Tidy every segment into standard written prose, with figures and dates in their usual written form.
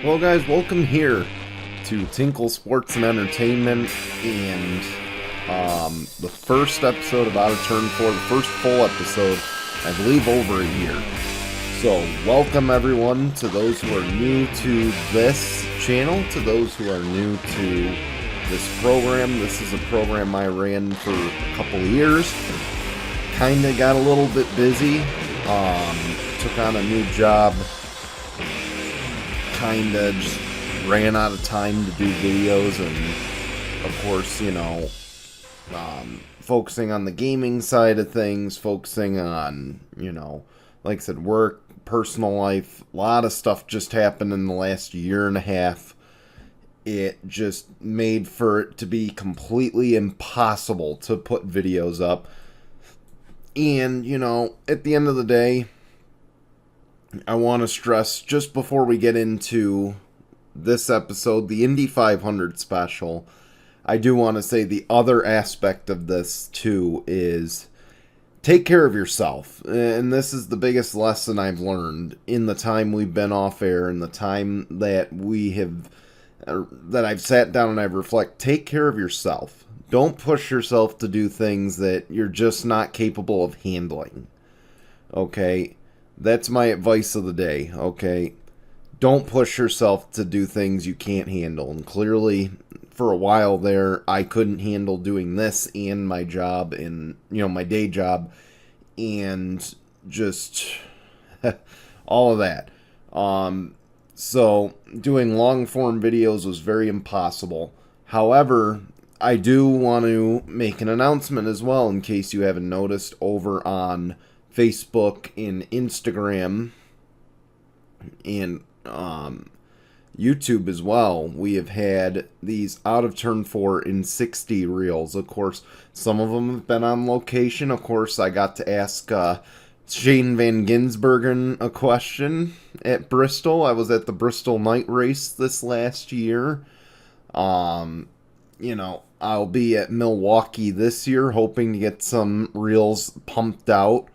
Well, guys, welcome here to Tinkle Sports and Entertainment, and the first episode of Out of Turn 4, the first full episode, I believe, over a year. So, welcome everyone to those who are new to this channel, to those who are new to this program. This is a program I ran for a couple of years. Kinda got a little bit busy. Took on a new job. Kinda just ran out of time to do videos, and of course, focusing on the gaming side of things, focusing on, like I said, work, personal life. A lot of stuff just happened in the last year and a half. It just made for it to be completely impossible to put videos up. And, at the end of the day, I want to stress, just before we get into this episode, the Indy 500 special, I do want to say the other aspect of this, too, is take care of yourself. And this is the biggest lesson I've learned in the time we've been off air, and the time that I've sat down and I've reflected. Take care of yourself. Don't push yourself to do things that you're just not capable of handling. Okay? That's my advice of the day, okay? Don't push yourself to do things you can't handle. And clearly, for a while there, I couldn't handle doing this and my job and, my day job and just all of that. So doing long form videos was very impossible. However, I do want to make an announcement as well, in case you haven't noticed, over on Facebook and Instagram and YouTube as well. We have had these Out of Turn 4 in 60 reels. Of course, some of them have been on location. Of course, I got to ask Shane Van Gisbergen a question at Bristol. I was at the Bristol night race this last year. I'll be at Milwaukee this year, hoping to get some reels pumped out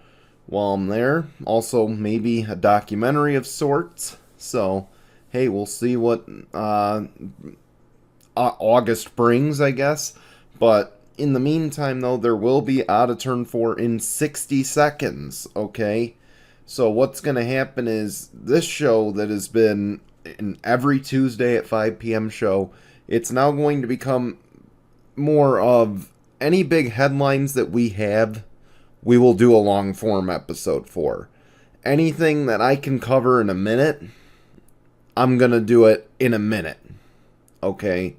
while I'm there. Also, maybe a documentary of sorts. So, hey, we'll see what August brings, I guess. But in the meantime, though, there will be Out of Turn 4 in 60 seconds, okay? So what's going to happen is this show that has been an every Tuesday at 5 p.m. show, it's now going to become more of any big headlines that we have, we will do a long form episode for. Anything that I can cover in a minute, I'm going to do it in a minute. Okay?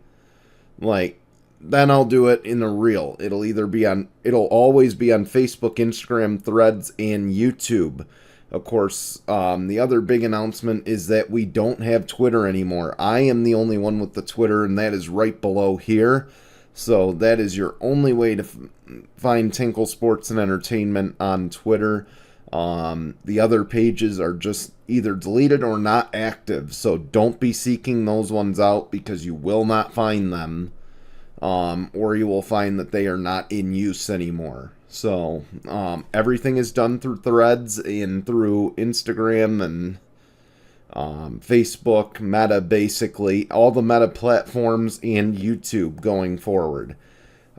Then I'll do it in a reel. It'll always be on Facebook, Instagram, Threads, and YouTube. Of course, the other big announcement is that we don't have Twitter anymore. I am the only one with the Twitter, and that is right below here. So that is your only way to find Tinkle Sports and Entertainment on Twitter. The other pages are just either deleted or not active. So don't be seeking those ones out, because you will not find them. Or you will find that they are not in use anymore. So everything is done through Threads and through Instagram and Facebook, Meta, basically, all the Meta platforms, and YouTube going forward.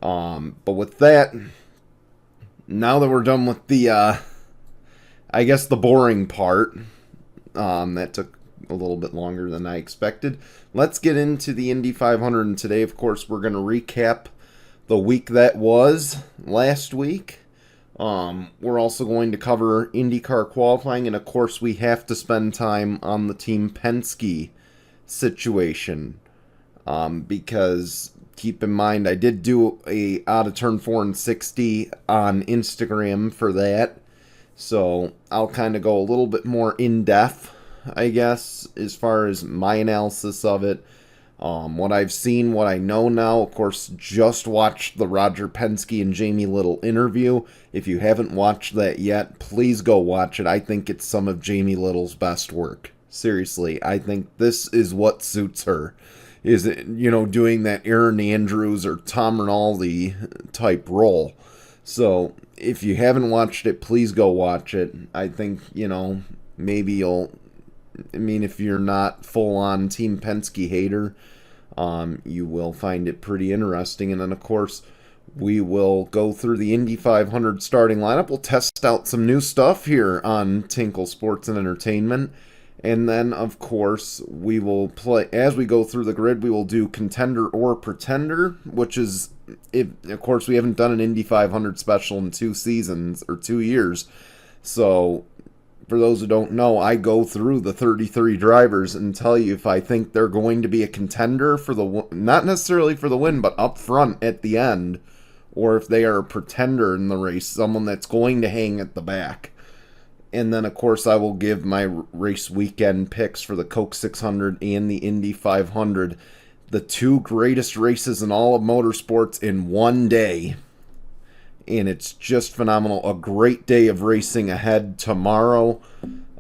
But with that, now that we're done with the, the boring part, that took a little bit longer than I expected, let's get into the Indy 500. And today, of course, we're going to recap the week that was last week. We're also going to cover IndyCar qualifying, and of course we have to spend time on the Team Penske situation, because keep in mind I did do a Out of Turn 4 and 60 on Instagram for that, so I'll kind of go a little bit more in depth, I guess, as far as my analysis of it. What I've seen, what I know now, of course, just watched the Roger Penske and Jamie Little interview. If you haven't watched that yet, please go watch it. I think it's some of Jamie Little's best work. Seriously, I think this is what suits her. Is it, doing that Aaron Andrews or Tom Rinaldi type role. So, if you haven't watched it, please go watch it. I think, maybe you'll I mean, if you're not full-on Team Penske hater, you will find it pretty interesting. And then, of course, we will go through the Indy 500 starting lineup. We'll test out some new stuff here on Tinkle Sports and Entertainment. And then, of course, we will play, as we go through the grid, we will do Contender or Pretender, which is, of course, we haven't done an Indy 500 special in 2 seasons, or 2 years. So, for those who don't know, I go through the 33 drivers and tell you if I think they're going to be a contender for the, not necessarily for the win, but up front at the end, or if they are a pretender in the race, someone that's going to hang at the back. And then, of course, I will give my race weekend picks for the Coke 600 and the Indy 500, the 2 greatest races in all of motorsports in one day. And it's just phenomenal. A great day of racing ahead tomorrow.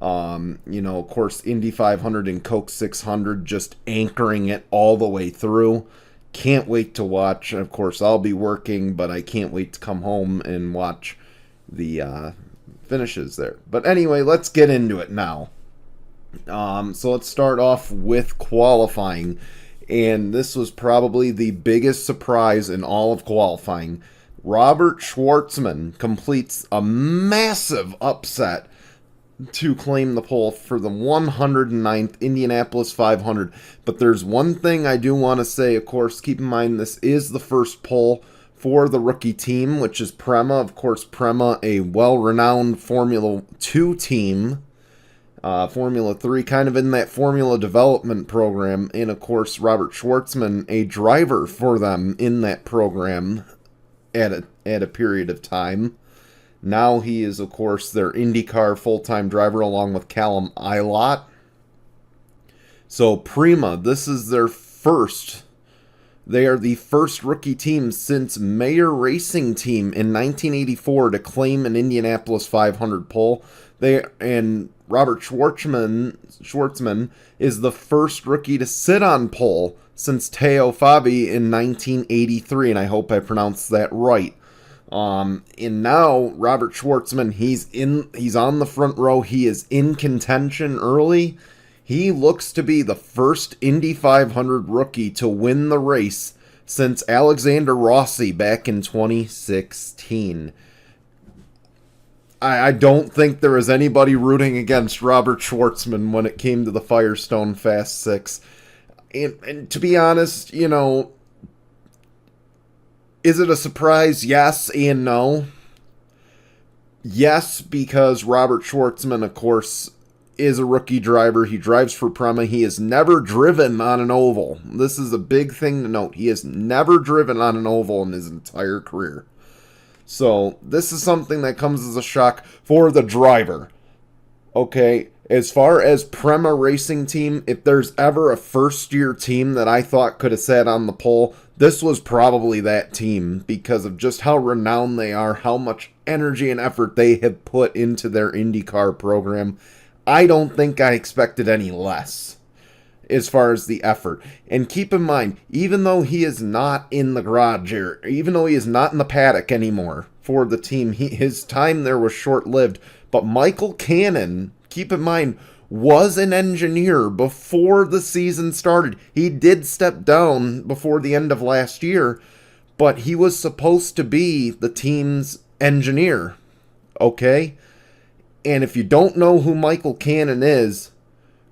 Of course, Indy 500 and Coke 600 just anchoring it all the way through. Can't wait to watch. Of course, I'll be working, but I can't wait to come home and watch the finishes there. But anyway, let's get into it now. So let's start off with qualifying. And this was probably the biggest surprise in all of qualifying. Robert Schwartzman completes a massive upset to claim the pole for the 109th Indianapolis 500. But there's one thing I do want to say, of course, keep in mind this is the first pole for the rookie team, which is Prema. Of course, Prema, a well-renowned Formula 2 team. Formula 3, kind of in that Formula development program. And, of course, Robert Schwartzman, a driver for them in that program at a period of time. Now he is, of course, their IndyCar full-time driver along with Callum Ilott. So Prema, this is their first. They are the first rookie team since Mayer Racing Team in 1984 to claim an Indianapolis 500 pole. And Robert Schwartzman is the first rookie to sit on pole since Teo Fabi in 1983, and I hope I pronounced that right. And now Robert Schwartzman, he's on the front row. He is in contention early. He looks to be the first Indy 500 rookie to win the race since Alexander Rossi back in 2016. I don't think there was anybody rooting against Robert Schwartzman when it came to the Firestone Fast 6. And to be honest, is it a surprise? Yes and no. Yes, because Robert Schwartzman, of course, is a rookie driver. He drives for Prema. He has never driven on an oval. This is a big thing to note. He has never driven on an oval in his entire career. So this is something that comes as a shock for the driver. Okay, as far as Prema Racing Team, if there's ever a first-year team that I thought could have sat on the pole, this was probably that team because of just how renowned they are, how much energy and effort they have put into their IndyCar program. I don't think I expected any less as far as the effort. And keep in mind, even though he is not in the garage here, even though he is not in the paddock anymore for the team, his time there was short-lived. But Michael Cannon, keep in mind, was an engineer before the season started. He did step down before the end of last year, but he was supposed to be the team's engineer. Okay? And if you don't know who Michael Cannon is,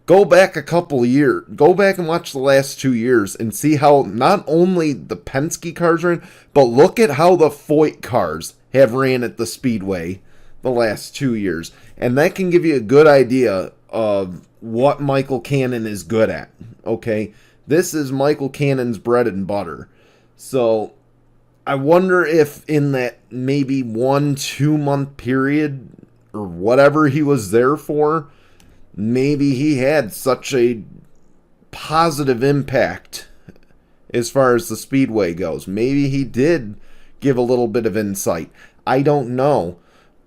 go back a couple of years. Go back and watch the last 2 years and see how not only the Penske cars ran, but look at how the Foyt cars have ran at the Speedway the last 2 years. And that can give you a good idea of what Michael Cannon is good at. Okay? This is Michael Cannon's bread and butter. So I wonder if in that maybe 1-2 month period or whatever he was there for, maybe he had such a positive impact as far as the Speedway goes. Maybe he did give a little bit of insight. I don't know.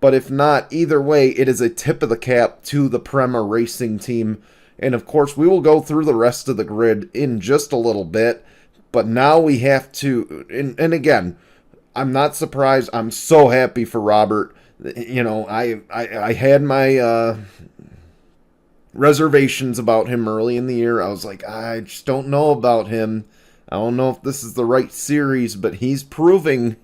But if not, either way, it is a tip of the cap to the Prema Racing Team. And of course, we will go through the rest of the grid in just a little bit. But now we have to, and again, I'm not surprised. I'm so happy for Robert. You know, I had my reservations about him early in the year. I was like, I just don't know about him. I don't know if this is the right series, but he's proving.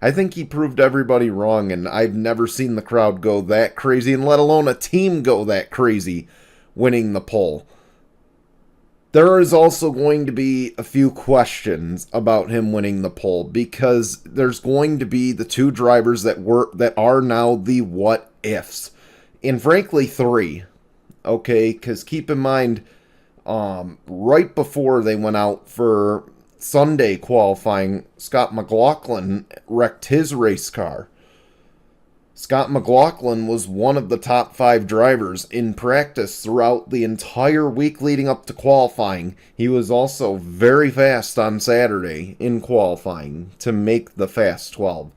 I think he proved everybody wrong, and I've never seen the crowd go that crazy, and let alone a team go that crazy winning the pole. There is also going to be a few questions about him winning the pole because there's going to be the two drivers that are now the what ifs, and frankly three. Okay, because keep in mind, right before they went out for Sunday qualifying, Scott McLaughlin wrecked his race car. Scott McLaughlin was one of the top 5 drivers in practice throughout the entire week leading up to qualifying. He was also very fast on Saturday in qualifying to make the Fast 12.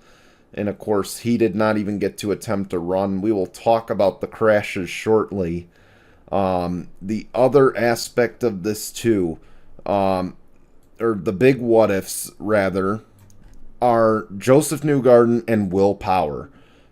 And of course, he did not even get to attempt a run. We will talk about the crashes shortly. The other aspect of this too, or the big what ifs rather, are Joseph Newgarden and Will Power.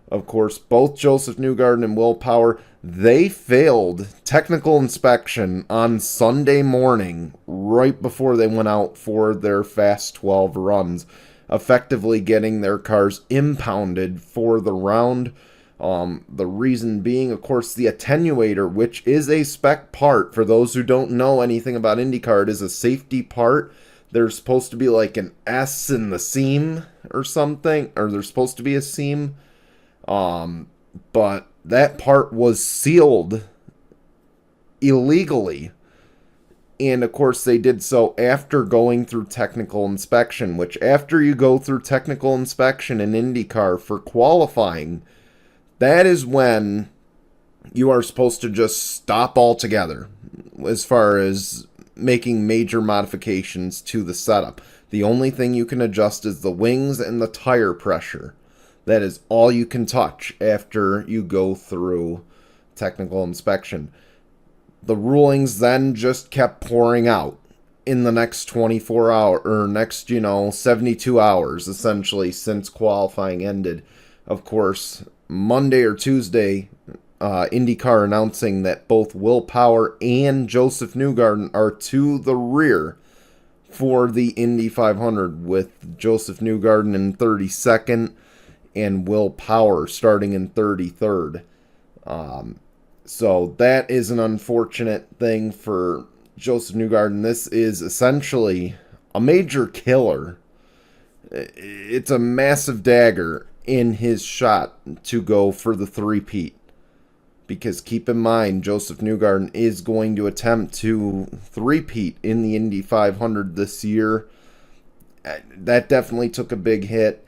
Of course, both Joseph Newgarden and Will Power, they failed technical inspection on Sunday morning right before they went out for their Fast 12 runs, effectively getting their cars impounded for the round. The reason being, of course, the attenuator, which is a spec part. For those who don't know anything about IndyCar, it is a safety part. There's supposed to be like an S in the seam or something, or there's supposed to be a seam. But that part was sealed illegally. And of course they did so after going through technical inspection, which after you go through technical inspection in IndyCar for qualifying, that is when you are supposed to just stop altogether as far as making major modifications to the setup. The only thing you can adjust is the wings and the tire pressure. That is all you can touch after you go through technical inspection. The rulings then just kept pouring out in the next 24 hours, or next, 72 hours, essentially, since qualifying ended. Of course, Monday or Tuesday, IndyCar announcing that both Will Power and Joseph Newgarden are to the rear for the Indy 500, with Joseph Newgarden in 32nd and Will Power starting in 33rd. So that is an unfortunate thing for Joseph Newgarden. This is essentially a major killer. It's a massive dagger in his shot to go for the three-peat. Because keep in mind, Joseph Newgarden is going to attempt to three-peat in the Indy 500 this year. That definitely took a big hit.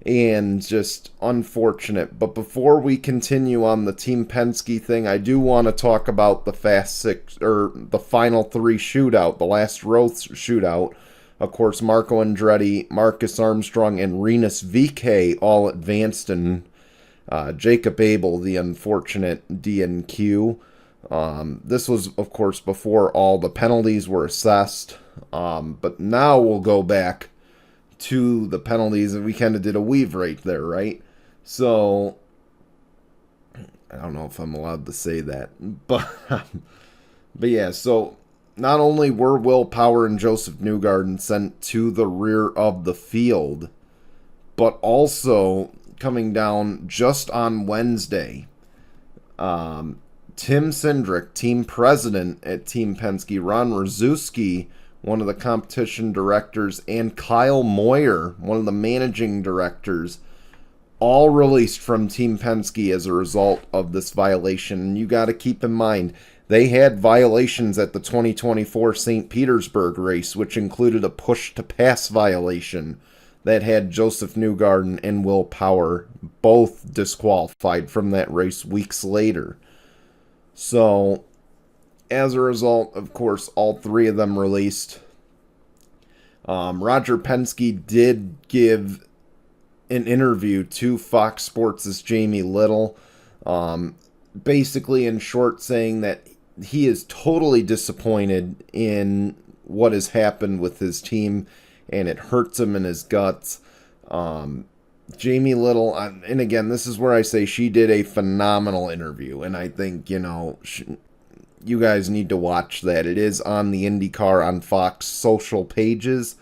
And just unfortunate. But before we continue on the Team Penske thing, I do want to talk about the Fast Six, or the Final 3 shootout, the last row shootout. Of course, Marco Andretti, Marcus Armstrong, and Rinus VeeKay all advanced, and Jacob Abel, the unfortunate DNQ. This was, of course, before all the penalties were assessed. But now we'll go back to the penalties, and we kind of did a weave right there, right? So I don't know if I'm allowed to say that, but yeah, so not only were Will Power and Joseph Newgarden sent to the rear of the field, but also coming down just on Wednesday, Tim Cindric, team president at Team Penske, Ron Rzuski, one of the competition directors, and Kyle Moyer, one of the managing directors, all released from Team Penske as a result of this violation. And you got to keep in mind, they had violations at the 2024 St. Petersburg race, which included a push-to-pass violation that had Joseph Newgarden and Will Power both disqualified from that race weeks later. So as a result, of course, all three of them released. Roger Penske did give an interview to Fox Sports' Jamie Little, basically in short saying that he is totally disappointed in what has happened with his team, and it hurts him in his guts. Jamie Little, and again, this is where I say she did a phenomenal interview, and I think, you guys need to watch that. It is on the IndyCar on Fox social pages.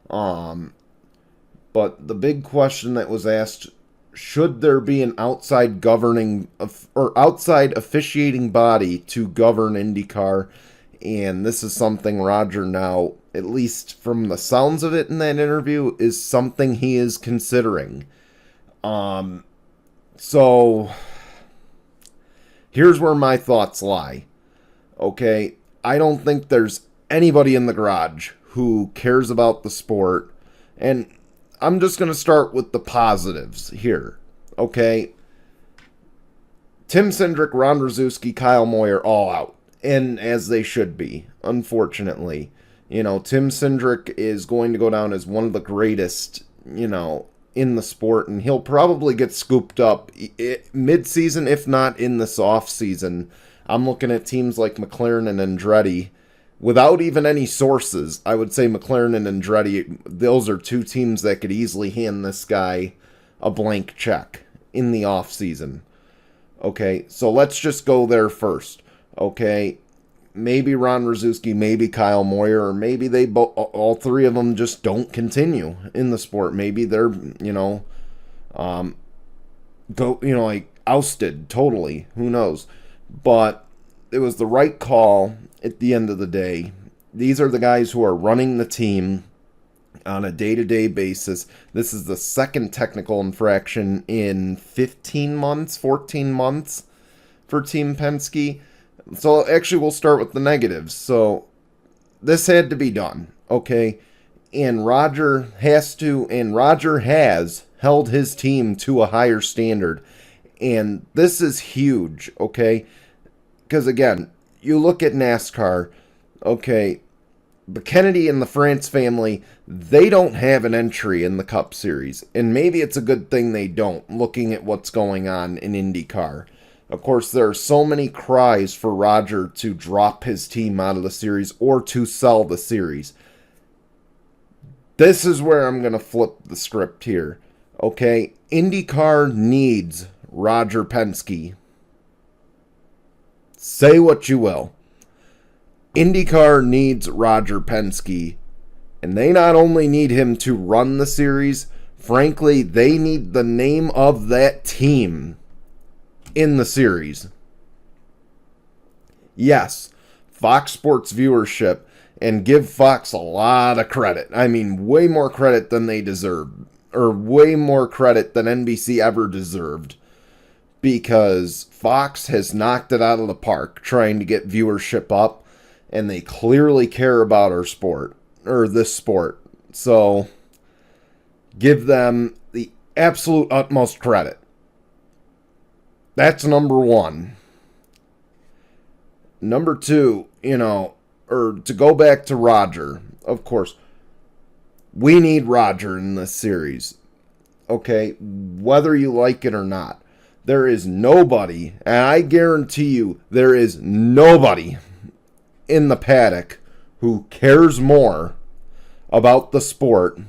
But the big question that was asked, should there be an outside governing or outside officiating body to govern IndyCar? And this is something Roger now, at least from the sounds of it in that interview, is something he is considering. So here's where my thoughts lie. Okay, I don't think there's anybody in the garage who cares about the sport. And I'm just going to start with the positives here. Okay, Tim Cindric, Ron Rzuski, Kyle Moyer all out. And as they should be, unfortunately. Tim Cindric is going to go down as one of the greatest, in the sport. And he'll probably get scooped up mid-season, if not in this off-season. I'm looking at teams like McLaren and Andretti. Without even any sources, I would say McLaren and Andretti, those are two teams that could easily hand this guy a blank check in the off-season. Okay, so let's just go there first. Okay, maybe Ron Rzuski, maybe Kyle Moyer, or maybe all three of them just don't continue in the sport. Maybe they're, ousted totally. Who knows? But it was the right call at the end of the day. These are the guys who are running the team on a day-to-day basis. This is the second technical infraction in 14 months for Team Penske. So actually we'll start with the negatives. So this had to be done, okay? And Roger has held his team to a higher standard. And this is huge, okay? Because again, you look at NASCAR, okay, the Kennedy and the France family, they don't have an entry in the Cup Series. And maybe it's a good thing they don't, looking at what's going on in IndyCar. Of course, there are so many cries for Roger to drop his team out of the series or to sell the series. This is where I'm going to flip the script here. Okay, IndyCar needs Roger Penske. Say what you will. IndyCar needs Roger Penske. And they not only need him to run the series, frankly, they need the name of that team in the series. Yes, Fox Sports viewership, and give Fox a lot of credit. I mean, way more credit than they deserve. Or way more credit than NBC ever deserved. Because Fox has knocked it out of the park trying to get viewership up, and they clearly care about our sport, or this sport. So, give them the absolute utmost credit. That's number one. Number two, or to go back to Roger, of course, we need Roger in this series. Okay, whether you like it or not. There is nobody, and I guarantee you, there is nobody in the paddock who cares more about the sport,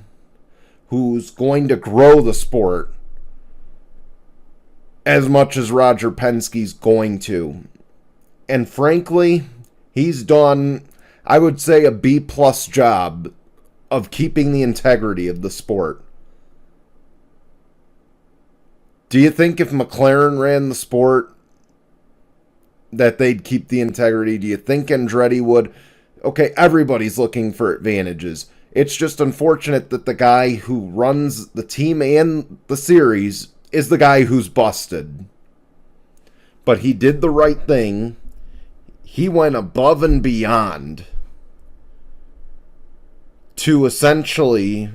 who's going to grow the sport as much as Roger Penske's going to. And frankly, he's done, I would say, a B+ job of keeping the integrity of the sport. Do you think if McLaren ran the sport that they'd keep the integrity? Do you think Andretti would? Okay, everybody's looking for advantages. It's just unfortunate that the guy who runs the team and the series is the guy who's busted. But he did the right thing. He went above and beyond to essentially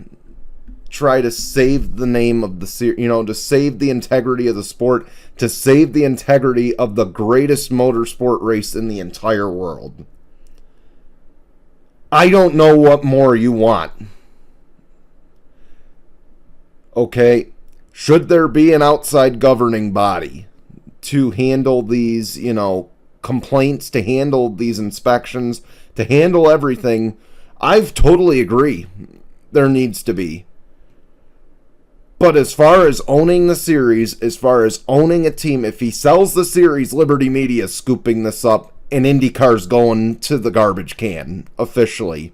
try to save the name of the series, to save the integrity of the sport, to save the integrity of the greatest motorsport race in the entire world. I don't know what more you want. Okay, should there be an outside governing body to handle these, complaints, to handle these inspections, to handle everything? I've totally agree. There needs to be. But as far as owning the series, as far as owning a team, if he sells the series, Liberty Media is scooping this up, and IndyCar's going to the garbage can, officially.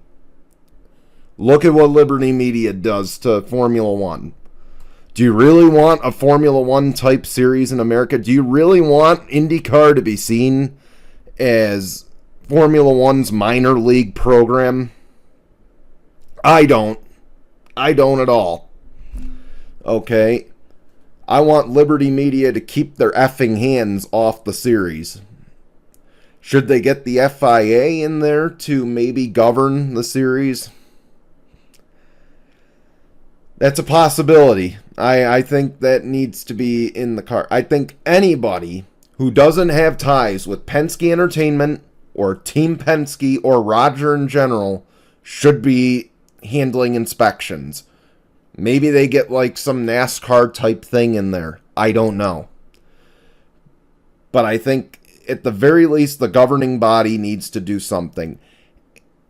Look at what Liberty Media does to Formula One. Do you really want a Formula One type series in America? Do you really want IndyCar to be seen as Formula One's minor league program? I don't. I don't at all. Okay? I want Liberty Media to keep their effing hands off the series. Should they get the FIA in there to maybe govern the series? That's a possibility. I think that needs to be in the car. I think anybody who doesn't have ties with Penske Entertainment or Team Penske or Roger in general should be handling inspections. Maybe they get like some NASCAR type thing in there. I don't know. But I think at the very least the governing body needs to do something.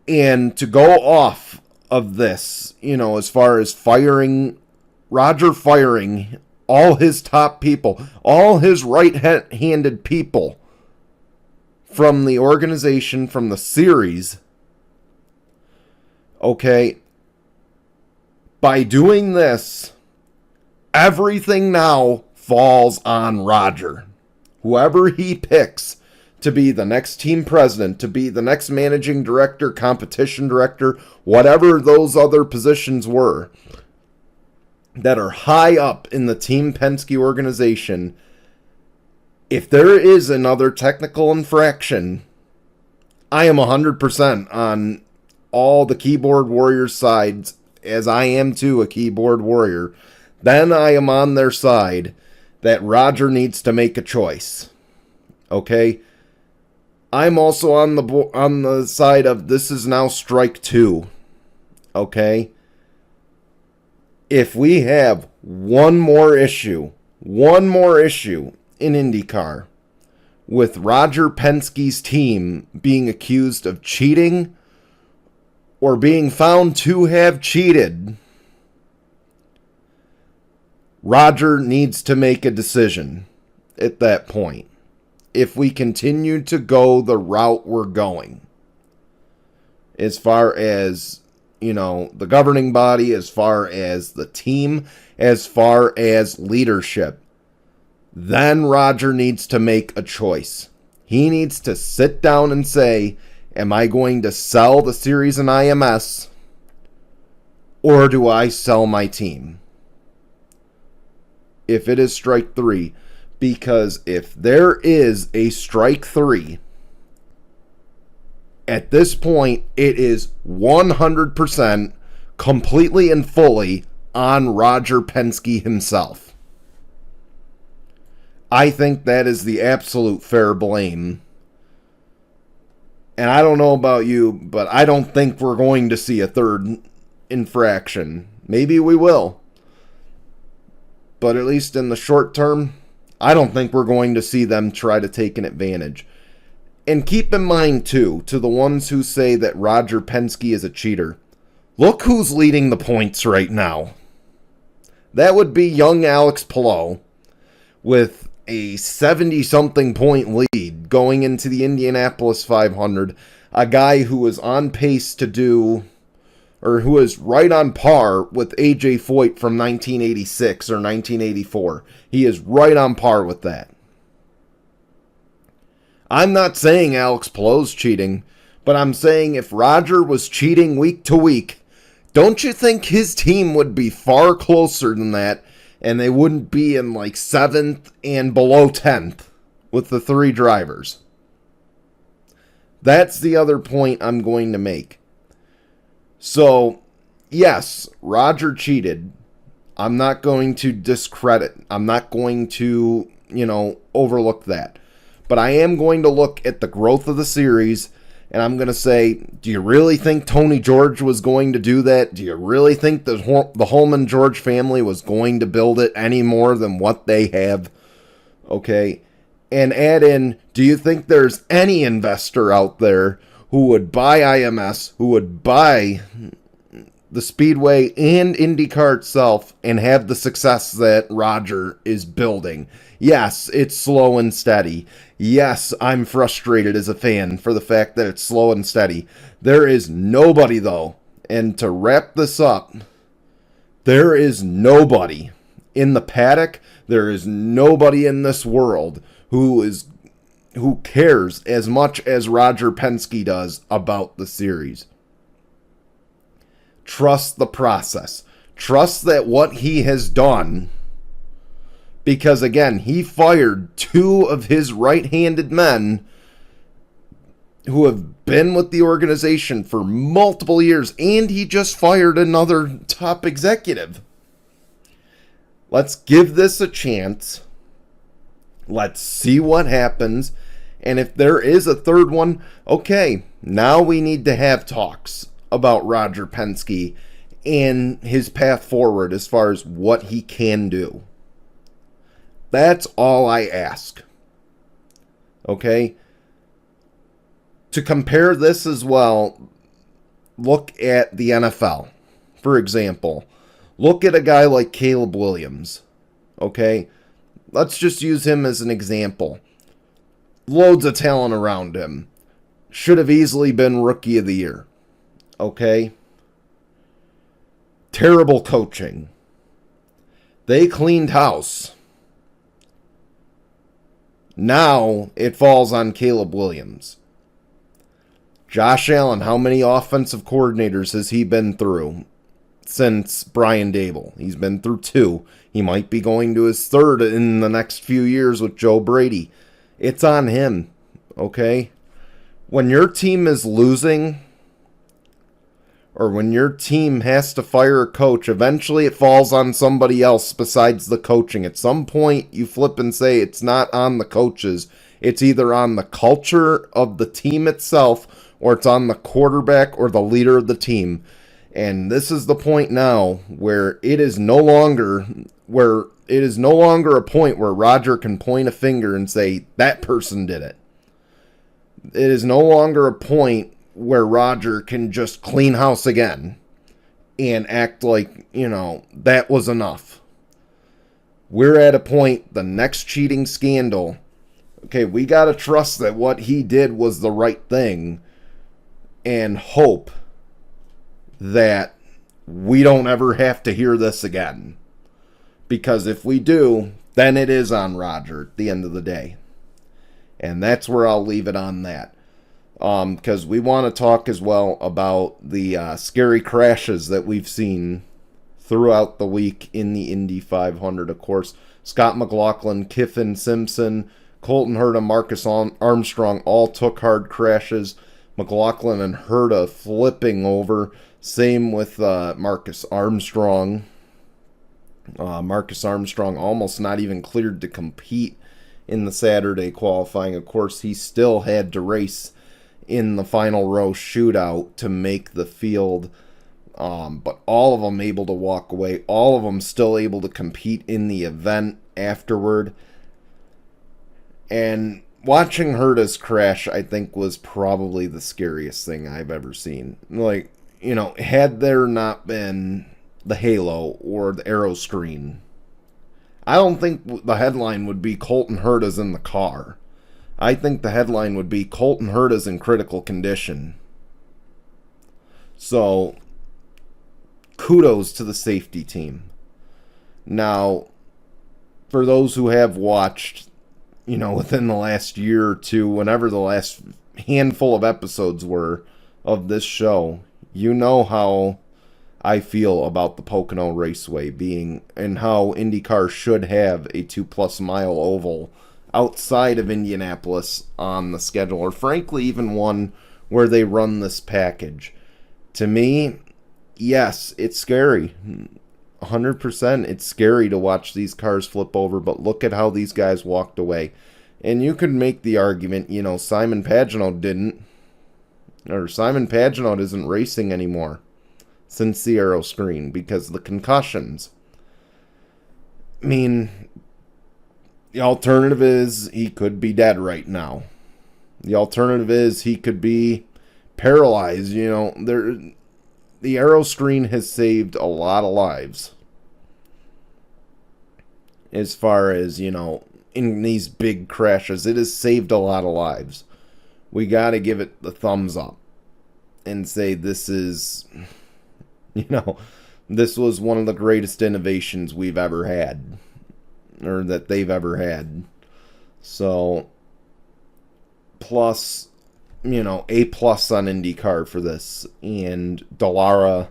And to go off of this, as far as Roger firing all his top people, all his right-handed people from the organization, from the series, okay, by doing this, everything now falls on Roger. Whoever he picks to be the next team president, to be the next managing director, competition director, whatever those other positions were that are high up in the Team Penske organization, if there is another technical infraction, I am 100% on all the keyboard warriors' sides, as I am too a keyboard warrior. Then I am on their side that Roger needs to make a choice. Okay? I'm also on the side of this is now strike two. Okay? If we have one more issue in IndyCar with Roger Penske's team being accused of cheating or being found to have cheated, Roger needs to make a decision at that point. If we continue to go the route we're going, as far as, the governing body, as far as the team, as far as leadership, then Roger needs to make a choice. He needs to sit down and say, am I going to sell the series in IMS, or do I sell my team? If it is strike three, because if there is a strike three, at this point, it is 100% completely and fully on Roger Penske himself. I think that is the absolute fair blame. And I don't know about you, but I don't think we're going to see a third infraction. Maybe we will. But at least in the short term, I don't think we're going to see them try to take an advantage. And keep in mind, too, to the ones who say that Roger Penske is a cheater, look who's leading the points right now. That would be young Alex Palou with a 70-something point lead going into the Indianapolis 500. A guy who was on pace to do, or who is right on par with A.J. Foyt from 1986 or 1984. He is right on par with that. I'm not saying Alex Palou's cheating, but I'm saying if Roger was cheating week to week, don't you think his team would be far closer than that, and they wouldn't be in like 7th and below 10th with the 3 drivers? That's the other point I'm going to make. So, yes, Roger cheated. I'm not going to discredit. I'm not going to, overlook that. But I am going to look at the growth of the series, and I'm going to say, do you really think Tony George was going to do that? Do you really think the Holman George family was going to build it any more than what they have? Okay. And add in, do you think there's any investor out there who would buy IMS, who would buy the Speedway and IndyCar itself and have the success that Roger is building. Yes, it's slow and steady. Yes, I'm frustrated as a fan for the fact that it's slow and steady. There is nobody, though, and to wrap this up, there is nobody in the paddock, there is nobody in this world who cares as much as Roger Penske does about the series. Trust the process. Trust that what he has done, because again, he fired 2 of his right-handed men who have been with the organization for multiple years, and he just fired another top executive. Let's give this a chance. Let's see what happens. And if there is a third one, okay, now we need to have talks about Roger Penske and his path forward as far as what he can do. That's all I ask. Okay? To compare this as well, look at the NFL. For example, look at a guy like Caleb Williams. Okay? Let's just use him as an example. Loads of talent around him. Should have easily been Rookie of the Year. Okay? Terrible coaching. They cleaned house. Now it falls on Caleb Williams. Josh Allen, how many offensive coordinators has he been through since Brian Dable? He's been through 2. He might be going to his 3rd in the next few years with Joe Brady. It's on him, okay? When your team is losing, or when your team has to fire a coach, eventually it falls on somebody else besides the coaching. At some point, you flip and say it's not on the coaches. It's either on the culture of the team itself, or it's on the quarterback or the leader of the team. And this is the point now where it is no longer a point where Roger can point a finger and say, that person did it. It is no longer a point where Roger can just clean house again and act like, that was enough. We're at a point, the next cheating scandal, okay, we got to trust that what he did was the right thing and hope that we don't ever have to hear this again. Because if we do, then it is on Roger at the end of the day. And that's where I'll leave it on that. Because we want to talk as well about the scary crashes that we've seen throughout the week in the Indy 500. Of course, Scott McLaughlin, Kiffin Simpson, Colton Herta, Marcus Armstrong all took hard crashes. McLaughlin and Herta flipping over. Same with Marcus Armstrong. Marcus Armstrong almost not even cleared to compete in the Saturday qualifying. Of course, he still had to race in the final row shootout to make the field. But all of them able to walk away. All of them still able to compete in the event afterward. And watching Herta's crash, I think, was probably the scariest thing I've ever seen. Like, had there not been the halo or the arrow screen, I don't think the headline would be Colton Herta's in the car. I think the headline would be Colton Herta's in critical condition. So, kudos to the safety team. Now, for those who have watched, within the last year or two, whenever the last handful of episodes were of this show, you know how I feel about the Pocono Raceway being, and how IndyCar should have a 2+ mile oval outside of Indianapolis on the schedule, or frankly even one where they run this package. To me, yes, it's scary. 100% it's scary to watch these cars flip over, but look at how these guys walked away. And you could make the argument, Simon Pagenaud didn't, or Simon Pagenaud isn't racing anymore since the aero screen because of the concussions. I mean, the alternative is he could be dead right now. The alternative is he could be paralyzed. the aero screen has saved a lot of lives. As far as, in these big crashes, it has saved a lot of lives. We got to give it the thumbs up and say this is, this was one of the greatest innovations we've ever had, or that they've ever had. So, plus, A plus on IndyCar for this. And Dallara,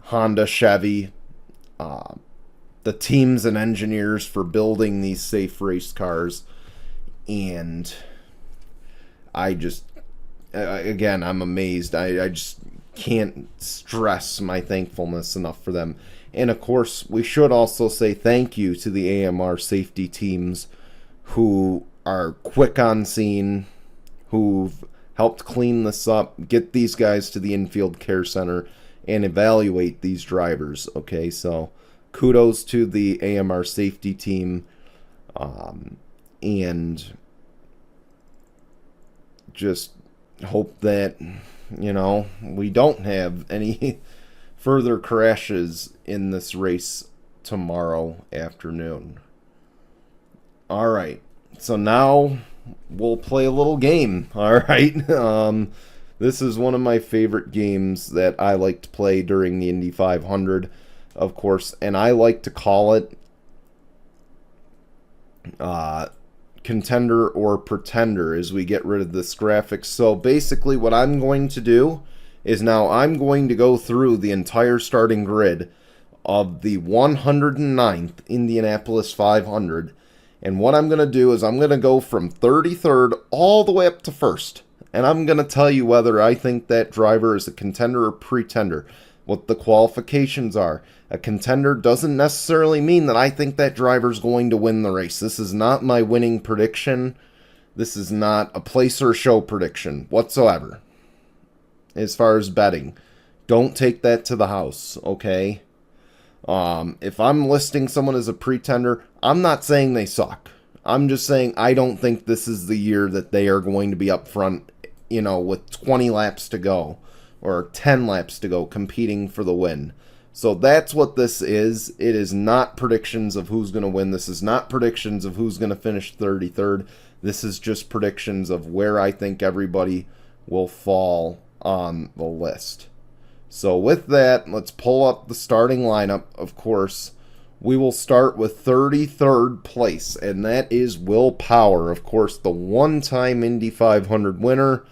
Honda, Chevy, the teams and engineers for building these safe race cars. And again, I'm amazed. I just can't stress my thankfulness enough for them. And of course, we should also say thank you to the AMR safety teams who are quick on scene, who've helped clean this up, get these guys to the infield care center, and evaluate these drivers. Okay, so kudos to the AMR safety team, and just hope that, we don't have any further crashes in this race tomorrow afternoon. All right, so now we'll play a little game. All right, this is one of my favorite games that I like to play during the Indy 500, of course, and I like to call it contender or pretender as we get rid of this graphic. So basically what I'm going to do is now I'm going to go through the entire starting grid of the 109th Indianapolis 500. And what I'm going to do is I'm going to go from 33rd all the way up to 1st. And I'm going to tell you whether I think that driver is a contender or pretender, what the qualifications are. A contender doesn't necessarily mean that I think that driver's going to win the race. This is not my winning prediction. This is not a place or show prediction whatsoever. As far as betting, don't take that to the house, okay? If I'm listing someone as a pretender, I'm not saying they suck. I'm just saying I don't think this is the year that they are going to be up front, with 20 laps to go or 10 laps to go competing for the win. So that's what this is. It is not predictions of who's going to win. This is not predictions of who's going to finish 33rd. This is just predictions of where I think everybody will fall on the list. So with that, let's pull up the starting lineup. Of course, we will start with 33rd place, and that is Will Power. Of course, the one-time Indy 500 winner.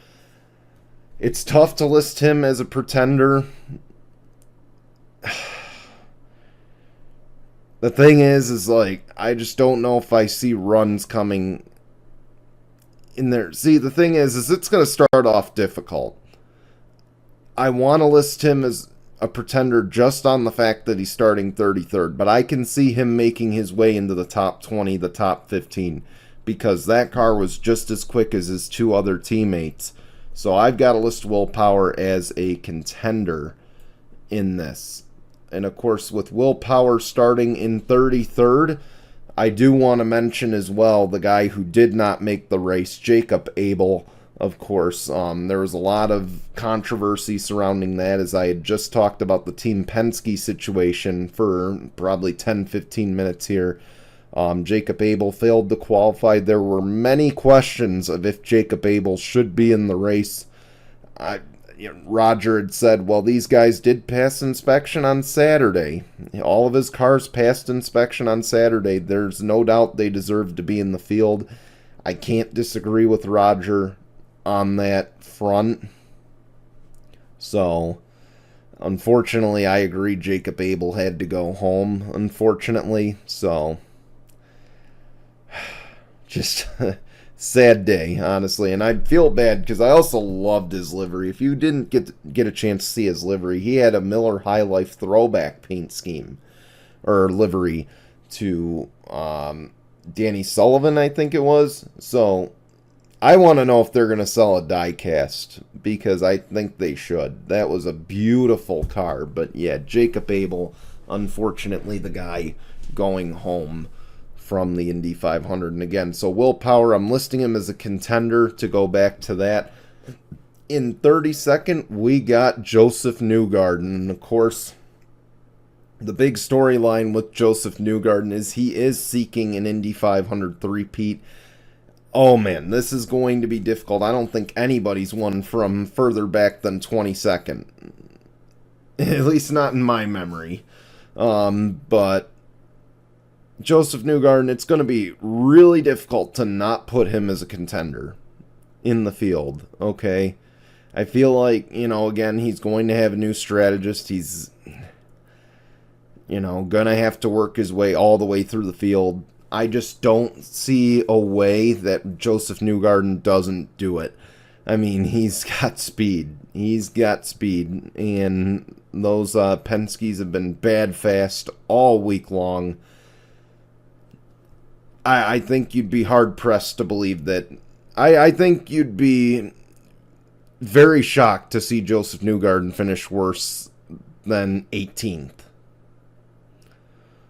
It's tough to list him as a pretender. The thing is I just don't know if I see runs coming in there. See, the thing is it's going to start off difficult. I want to list him as a pretender just on the fact that he's starting 33rd, but I can see him making his way into the top 20, the top 15, because that car was just as quick as his two other teammates. So I've got to list Will Power as a contender in this. And of course, with Will Power starting in 33rd, I do want to mention as well the guy who did not make the race, Jacob Abel. Of course, there was a lot of controversy surrounding that, as I had just talked about the Team Penske situation for probably 10-15 minutes here. Jacob Abel failed to qualify. There were many questions of if Jacob Abel should be in the race. Roger had said, well, these guys did pass inspection on Saturday. All of his cars passed inspection on Saturday. There's no doubt they deserve to be in the field. I can't disagree with Roger on that front. So, unfortunately, I agree Jacob Abel had to go home, unfortunately. So, just sad day, honestly. And I feel bad because I also loved his livery. If you didn't get a chance to see his livery, he had a Miller High Life throwback paint scheme or livery to Danny Sullivan, I think it was. So I want to know if they're going to sell a die cast, because I think they should. That was a beautiful car. But yeah, Jacob Abel, unfortunately, the guy going home from the Indy 500. And again, so Will Power, I'm listing him as a contender to go back to that. In 32nd, we got Joseph Newgarden. And of course, the big storyline with Joseph Newgarden is he is seeking an Indy 500 three-peat. Oh man, this is going to be difficult. I don't think anybody's won from further back than 22nd. At least not in my memory. But Joseph Newgarden, it's going to be really difficult to not put him as a contender in the field, okay? I feel like, again, he's going to have a new strategist. He's, going to have to work his way all the way through the field. I just don't see a way that Joseph Newgarden doesn't do it. I mean, he's got speed. He's got speed. And those Penskes have been bad fast all week long. I think you'd be hard-pressed to believe that. I think you'd be very shocked to see Joseph Newgarden finish worse than 18th.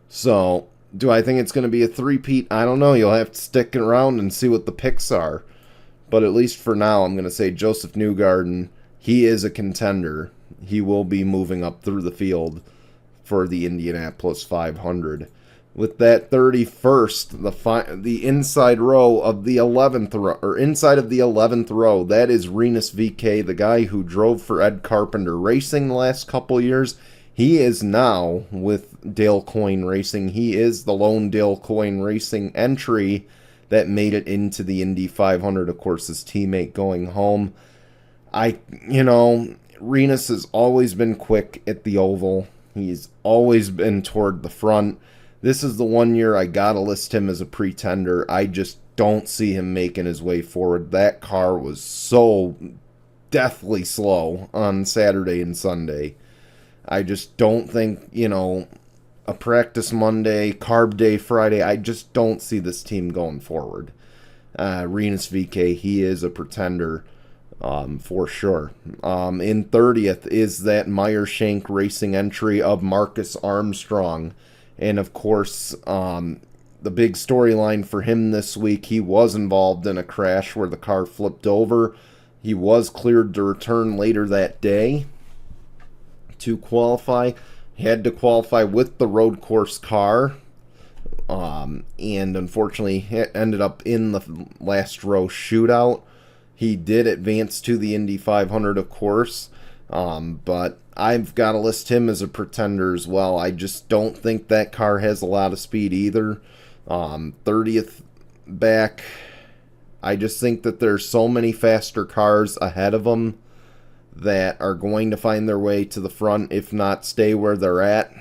So, do I think it's going to be a three-peat? I don't know. You'll have to stick around and see what the picks are. But at least for now, I'm going to say Joseph Newgarden, he is a contender. He will be moving up through the field for the Indianapolis 500. With that 31st, the inside row of the 11th row, or inside of the 11th row, that is Rinus VeeKay, the guy who drove for Ed Carpenter Racing the last couple years. He is now with Dale Coyne Racing. He is the lone Dale Coyne Racing entry that made it into the Indy 500. Of course, his teammate going home. Rinus has always been quick at the oval. He's always been toward the front. This is the one year I gotta list him as a pretender. I just don't see him making his way forward. That car was so deathly slow on Saturday and Sunday. I just don't think, a practice Monday, carb day Friday, I just don't see this team going forward. Rinus VeeKay, he is a pretender for sure. In 30th is that Meyer-Shank Racing entry of Marcus Armstrong. And of course, the big storyline for him this week, he was involved in a crash where the car flipped over. He was cleared to return later that day to qualify. He had to qualify with the road course car. And unfortunately, he ended up in the last row shootout. He did advance to the Indy 500, of course. But I've got to list him as a pretender as well. I just don't think that car has a lot of speed either. 30th back, I just think that there's so many faster cars ahead of him that are going to find their way to the front, if not stay where they're at.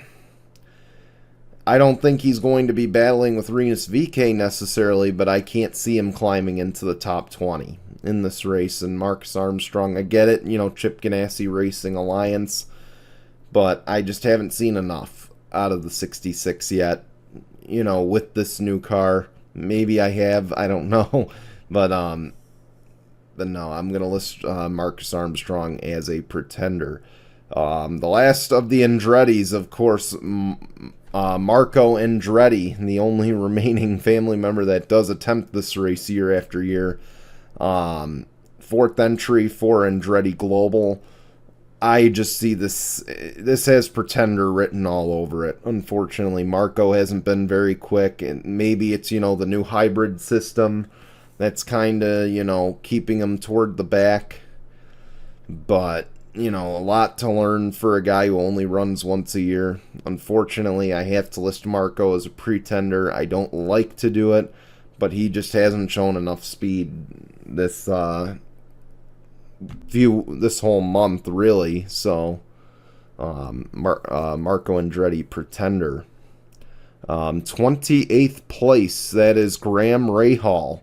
I don't think he's going to be battling with Rinus VeeKay necessarily, but I can't see him climbing into the top 20 in this race. And Marcus Armstrong, I get it, Chip Ganassi Racing Alliance, but I just haven't seen enough out of the 66 yet, with this new car. Maybe I have, I don't know, but no, I'm going to list Marcus Armstrong as a pretender. The last of the Andrettis, of course, Marco Andretti, the only remaining family member that does attempt this race year after year. Fourth entry for Andretti Global. I just see this has pretender written all over it. Unfortunately, Marco hasn't been very quick, and maybe it's, the new hybrid system that's kind of, keeping him toward the back. But, a lot to learn for a guy who only runs once a year. Unfortunately, I have to list Marco as a pretender. I don't like to do it, but he just hasn't shown enough speed this whole month, really. So, Marco Andretti, pretender. 28th place, that is Graham Rahal.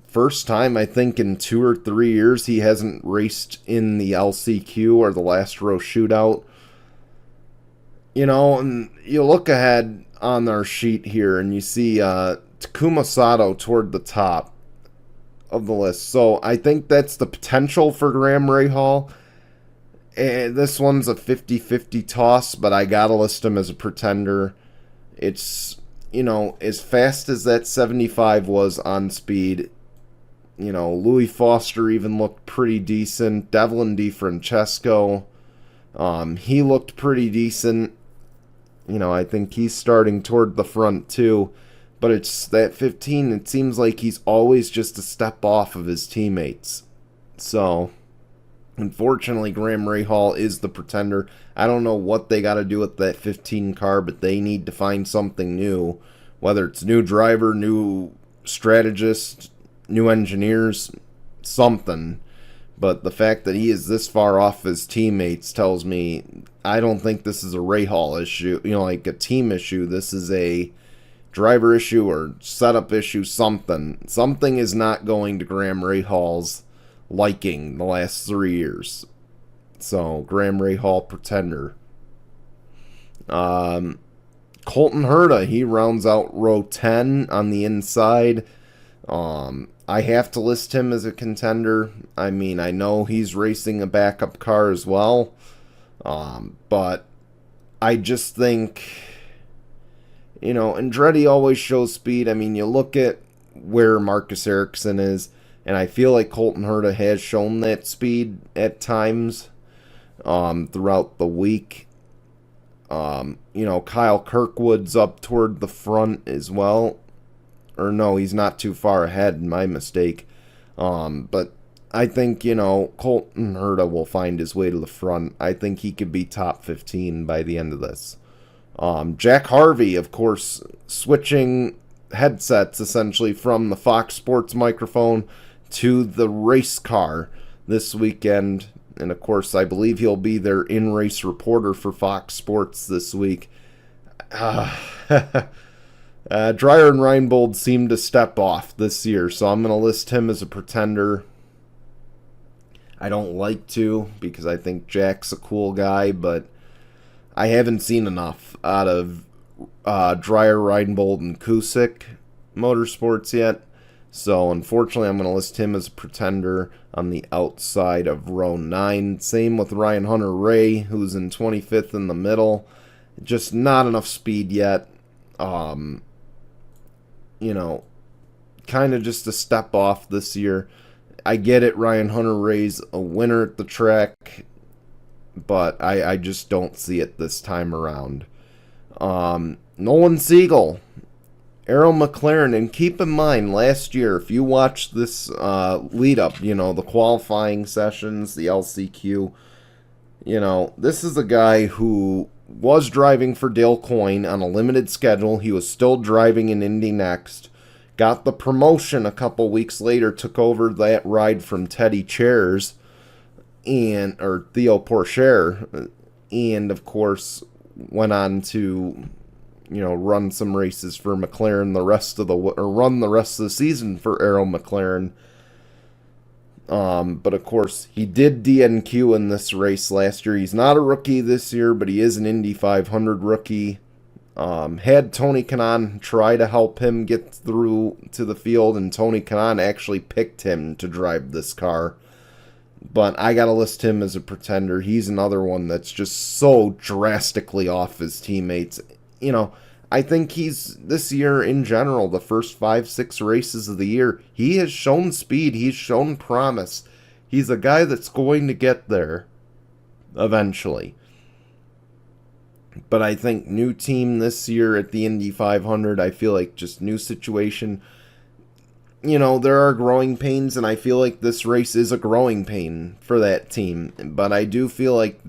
First time, I think, in 2 or 3 years he hasn't raced in the LCQ or the last row shootout. And you look ahead on our sheet here and you see Takuma Sato toward the top of the list. So I think that's the potential for Graham Rahal. This one's a 50-50 toss, but I gotta list him as a pretender. It's, as fast as that 75 was on speed, Louis Foster even looked pretty decent. Devlin DeFrancesco, he looked pretty decent. I think he's starting toward the front too. But it's that 15, it seems like he's always just a step off of his teammates. So, unfortunately, Graham Rahal is the pretender. I don't know what they got to do with that 15 car, but they need to find something new. Whether it's new driver, new strategist, new engineers, something. But the fact that he is this far off his teammates tells me I don't think this is a Rahal issue, like a team issue. This is a driver issue or setup issue, something. Something is not going to Graham Rahal's liking the last 3 years. So, Graham Rahal, pretender. Colton Herta, he rounds out row 10 on the inside. I have to list him as a contender. I mean, I know he's racing a backup car as well. But I just think, Andretti always shows speed. I mean, you look at where Marcus Ericsson is, and I feel like Colton Herta has shown that speed at times throughout the week. Kyle Kirkwood's up toward the front as well. Or no, he's not too far ahead, my mistake. But I think, Colton Herta will find his way to the front. I think he could be top 15 by the end of this. Jack Harvey, of course, switching headsets essentially from the Fox Sports microphone to the race car this weekend. And of course, I believe he'll be their in-race reporter for Fox Sports this week. Dreyer and Reinbold seem to step off this year, so I'm going to list him as a pretender. I don't like to, because I think Jack's a cool guy, but I haven't seen enough out of Dreyer, Reinbold, and Kusick Motorsports yet. So, unfortunately, I'm going to list him as a pretender on the outside of row 9. Same with Ryan Hunter-Reay, who's in 25th in the middle. Just not enough speed yet. Kind of just a step off this year. I get it, Ryan Hunter-Reay's a winner at the track, but I just don't see it this time around. Nolan Siegel, Arrow McLaren, and keep in mind, last year, if you watched this lead-up, the qualifying sessions, the LCQ, this is a guy who was driving for Dale Coyne on a limited schedule. He was still driving in Indy Next. Got the promotion a couple weeks later, took over that ride from Teddy Chairs, or Theo Pourchaire, and of course went on to, run some races for McLaren run the rest of the season for Arrow McLaren. But of course, he did DNQ in this race last year. He's not a rookie this year, but he is an Indy 500 rookie. Had Tony Kanaan try to help him get through to the field, and Tony Kanaan actually picked him to drive this car. But I gotta list him as a pretender. He's another one that's just so drastically off his teammates. I think he's, this year in general, the first 5-6 races of the year, he has shown speed, he's shown promise. He's a guy that's going to get there eventually. But I think new team this year at the Indy 500, I feel like just new situation. There are growing pains, and I feel like this race is a growing pain for that team. But I do feel like,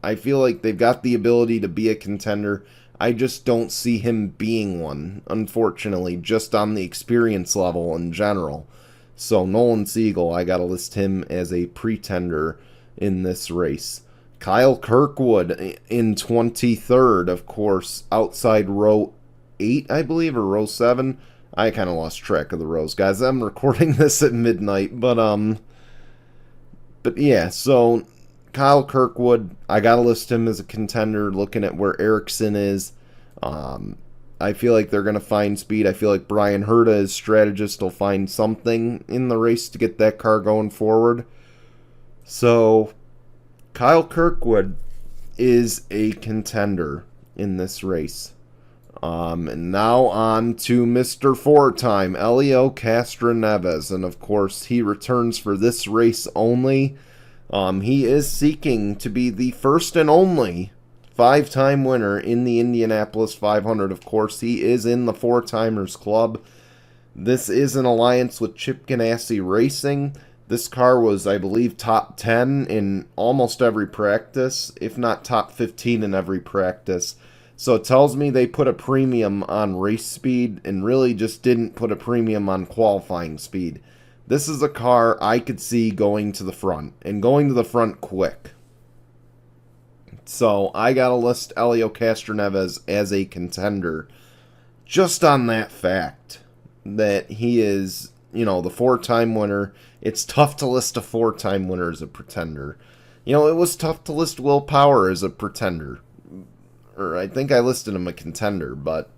I feel like they've got the ability to be a contender. I just don't see him being one, unfortunately, just on the experience level in general. So Nolan Siegel, I gotta list him as a pretender in this race. Kyle Kirkwood in 23rd, of course, outside row 8, I believe, or row 7. I kind of lost track of the rows, guys. I'm recording this at midnight, but yeah, so Kyle Kirkwood, I gotta list him as a contender, looking at where Ericsson is. I feel like they're gonna find speed. I feel like Brian Herta, as strategist, will find something in the race to get that car going forward. So Kyle Kirkwood is a contender in this race. And now on to Mr. Four-time, Helio Castroneves. And of course, he returns for this race only. He is seeking to be the first and only five-time winner in the Indianapolis 500. Of course, he is in the Four-Timers Club. This is an alliance with Chip Ganassi Racing. This car was, I believe, top 10 in almost every practice, if not top 15 in every practice. So it tells me they put a premium on race speed and really just didn't put a premium on qualifying speed. This is a car I could see going to the front, and going to the front quick. So I got to list Helio Castroneves as a contender just on that fact that he is, the four-time winner. It's tough to list a four-time winner as a pretender. It was tough to list Will Power as a pretender. Or I think I listed him a contender, but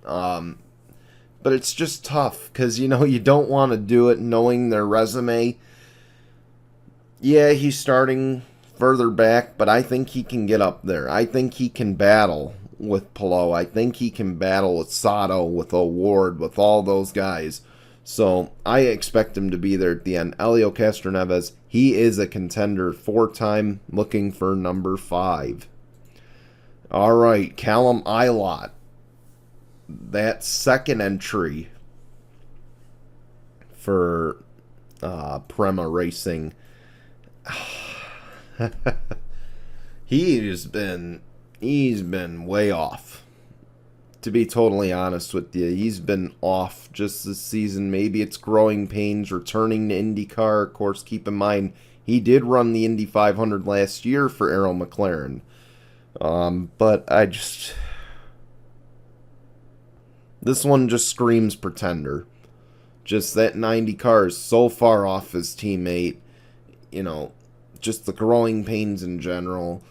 it's just tough because, you don't want to do it knowing their resume. Yeah, he's starting further back, but I think he can get up there. I think he can battle with Palou. I think he can battle with Sato, with O'Ward, with all those guys. So I expect him to be there at the end. Helio Castroneves, he is a contender, four-time, looking for number 5. All right, Callum Ilott. That second entry for Prema Racing. he's been way off. To be totally honest with you, he's been off just this season. Maybe it's growing pains, returning to IndyCar. Of course, keep in mind, he did run the Indy 500 last year for Arrow McLaren. But this one just screams pretender. Just that 90 car is so far off his teammate. Just the growing pains in general.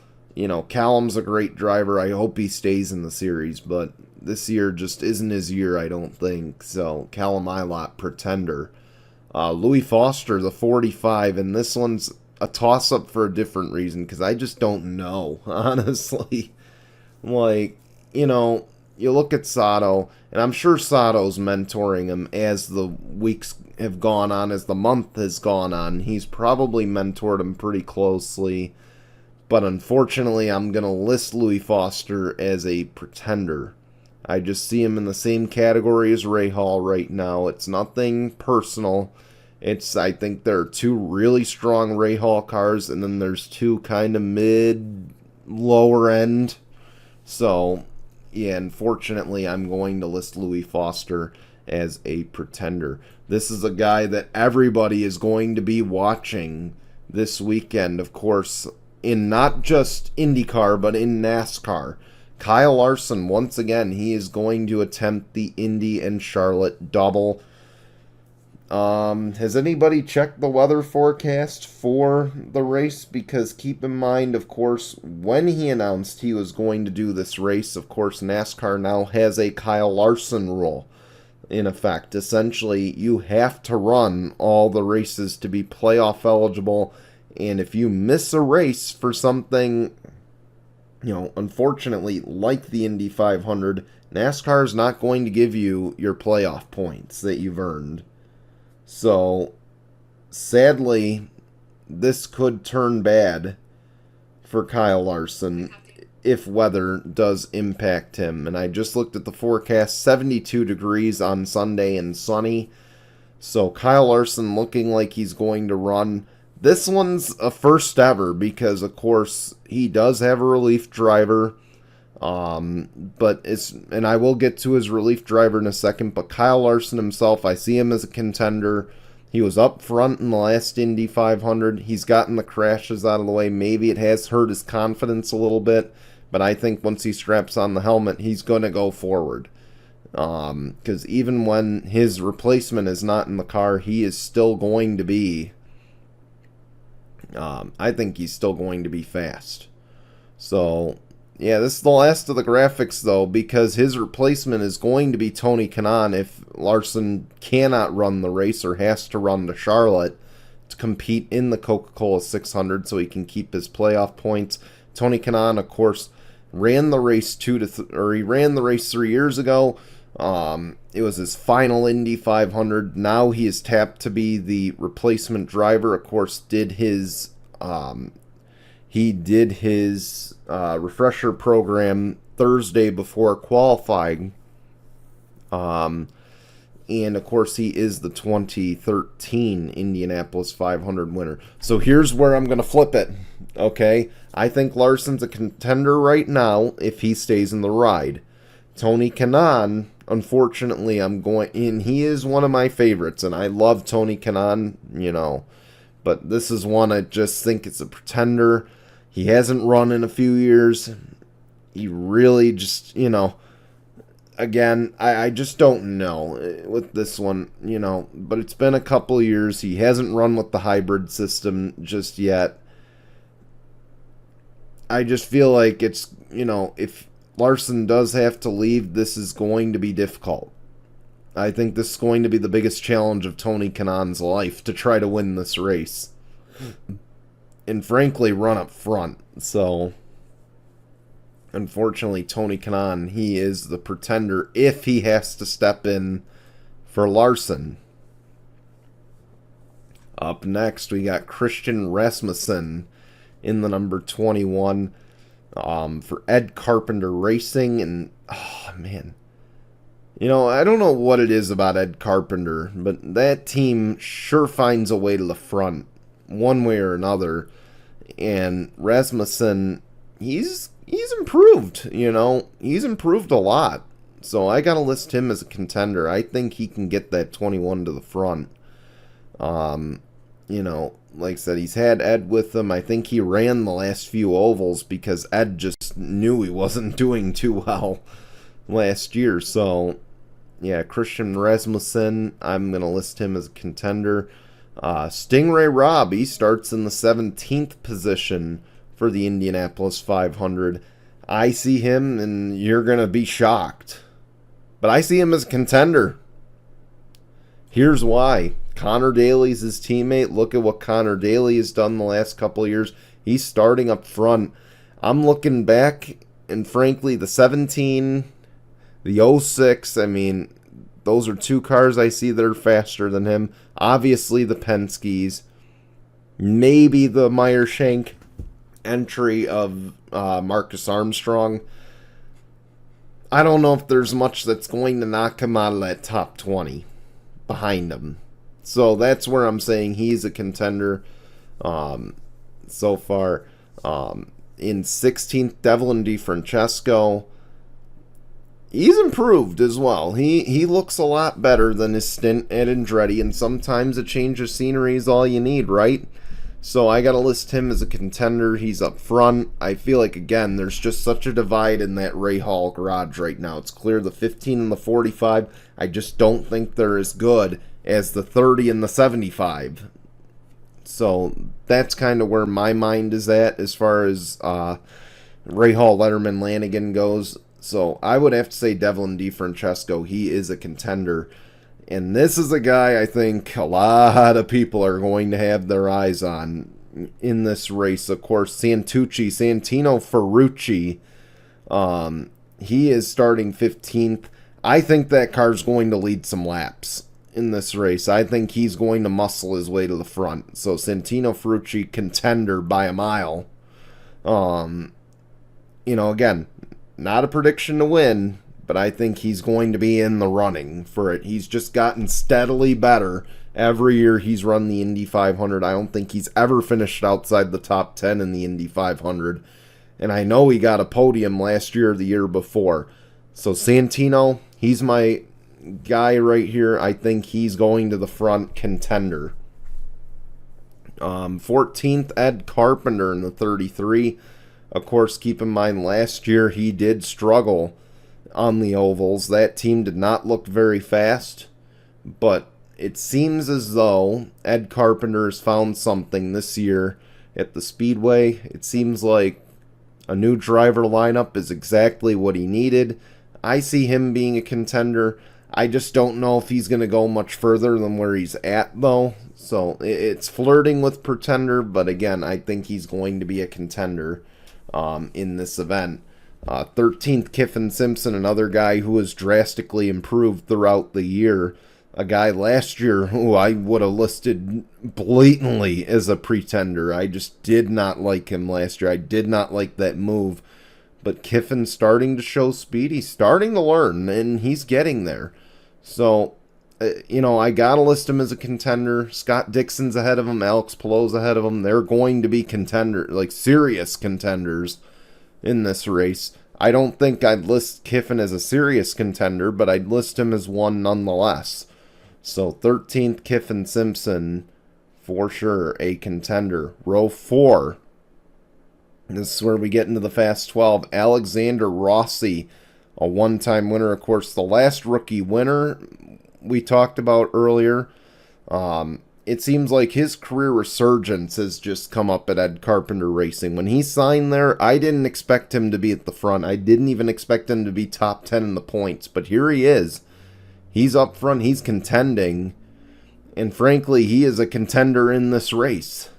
Callum's a great driver. I hope he stays in the series, but this year just isn't his year, I don't think. So, Callum Ilott, pretender. Louis Foster, the 45, and this one's a toss-up for a different reason, because I just don't know, honestly. You look at Sato, and I'm sure Sato's mentoring him as the weeks have gone on, as the month has gone on. He's probably mentored him pretty closely. But unfortunately, I'm going to list Louis Foster as a pretender. I just see him in the same category as Ray Hall right now. It's nothing personal. I think there are two really strong Ray Hall cars, and then there's two kind of lower end. So, yeah, unfortunately, I'm going to list Louis Foster as a pretender. This is a guy that everybody is going to be watching this weekend, of course, in not just IndyCar, but in NASCAR. Kyle Larson, once again, he is going to attempt the Indy and Charlotte double. Has anybody checked the weather forecast for the race? Because keep in mind, of course, when he announced he was going to do this race, of course, NASCAR now has a Kyle Larson rule in effect. Essentially, you have to run all the races to be playoff eligible. And if you miss a race for something, unfortunately, like the Indy 500, NASCAR is not going to give you your playoff points that you've earned. So, sadly, this could turn bad for Kyle Larson if weather does impact him. And I just looked at the forecast, 72 degrees on Sunday and sunny. So, Kyle Larson looking like he's going to run. This one's a first ever because, of course, he does have a relief driver. And I will get to his relief driver in a second, but Kyle Larson himself, I see him as a contender. He was up front in the last Indy 500. He's gotten the crashes out of the way. Maybe it has hurt his confidence a little bit, but I think once he straps on the helmet, he's going to go forward. Because even when his replacement is not in the car, he is still going to be... I think he's still going to be fast. So, yeah, this is the last of the graphics, though, because his replacement is going to be Tony Kanaan if Larson cannot run the race or has to run to Charlotte to compete in the Coca-Cola 600 so he can keep his playoff points. Tony Kanaan, of course, ran the race he ran the race 3 years ago. It was his final Indy 500. Now he is tapped to be the replacement driver. Of course, he did his refresher program Thursday before qualifying. And of course, he is the 2013 Indianapolis 500 winner. So here's where I'm going to flip it. Okay, I think Larson's a contender right now if he stays in the ride. Tony Kanaan, unfortunately, he is one of my favorites, and I love Tony Kanaan, but this is one I just think it's a pretender. He hasn't run in a few years. He really just, again, I just don't know with this one, but it's been a couple years. He hasn't run with the hybrid system just yet. I just feel like it's, if Larson does have to leave, this is going to be difficult. I think this is going to be the biggest challenge of Tony Kanaan's life, to try to win this race. And frankly, run up front. So, unfortunately, Tony Kanaan, he is the pretender if he has to step in for Larson. Up next, we got Christian Rasmussen in the number 21 for Ed Carpenter Racing. And, oh, man. I don't know what it is about Ed Carpenter, but that team sure finds a way to the front, one way or another. And Rasmussen, he's improved, He's improved a lot. So I got to list him as a contender. I think he can get that 21 to the front. Like I said, he's had Ed with him. I think he ran the last few ovals because Ed just knew he wasn't doing too well last year. So, yeah, Christian Rasmussen, I'm going to list him as a contender. Stingray Robb, he starts in the 17th position for the Indianapolis 500. I see him, and you're going to be shocked, but I see him as a contender. Here's why. Connor Daly's his teammate. Look at what Connor Daly has done the last couple of years. He's starting up front. I'm looking back, and frankly, the 17, the 06, those are two cars I see that are faster than him. Obviously, the Penskes. Maybe the Meyershank entry of Marcus Armstrong. I don't know if there's much that's going to knock him out of that top 20 behind him. So that's where I'm saying he's a contender so far. In 16th, Devlin DeFrancesco. He's improved as well. He looks a lot better than his stint at Andretti, and sometimes a change of scenery is all you need, right? So I got to list him as a contender. He's up front. I feel like, again, there's just such a divide in that Ray Hall garage right now. It's clear the 15 and the 45, I just don't think they're as good as the 30 and the 75. So that's kind of where my mind is at as far as Ray Hall, Letterman, Lanigan goes. So I would have to say Devlin DeFrancesco, he is a contender. And this is a guy I think a lot of people are going to have their eyes on in this race. Of course, Santino Ferrucci, he is starting 15th. I think that car's going to lead some laps in this race. I think he's going to muscle his way to the front. So Santino Ferrucci, contender by a mile. Again, not a prediction to win, but I think he's going to be in the running for it. He's just gotten steadily better every year he's run the Indy 500. I don't think he's ever finished outside the top 10 in the Indy 500. And I know he got a podium last year or the year before. So Santino, he's my guy right here. I think he's going to the front, contender. 14th, Ed Carpenter in the 33. Of course, keep in mind, last year he did struggle on the ovals. That team did not look very fast, but it seems as though Ed Carpenter has found something this year at the Speedway. It seems like a new driver lineup is exactly what he needed. I see him being a contender. I just don't know if he's going to go much further than where he's at, though. So it's flirting with pretender, but again, I think he's going to be a contender in this event. 13th, Kiffin Simpson, another guy who has drastically improved throughout the year. A guy last year who I would have listed blatantly as a pretender. I just did not like him last year. I did not like that move. But Kiffin's starting to show speed. He's starting to learn, and he's getting there. So, I got to list him as a contender. Scott Dixon's ahead of him. Alex Palou's ahead of him. They're going to be contenders, like serious contenders in this race. I don't think I'd list Kiffin as a serious contender, but I'd list him as one nonetheless. So 13th, Kiffin Simpson, for sure, a contender. Row 4. This is where we get into the Fast 12. Alexander Rossi, a one-time winner. Of course, the last rookie winner we talked about earlier. It seems like his career resurgence has just come up at Ed Carpenter Racing. When he signed there, I didn't expect him to be at the front. I didn't even expect him to be top 10 in the points. But here he is. He's up front. He's contending. And frankly, he is a contender in this race.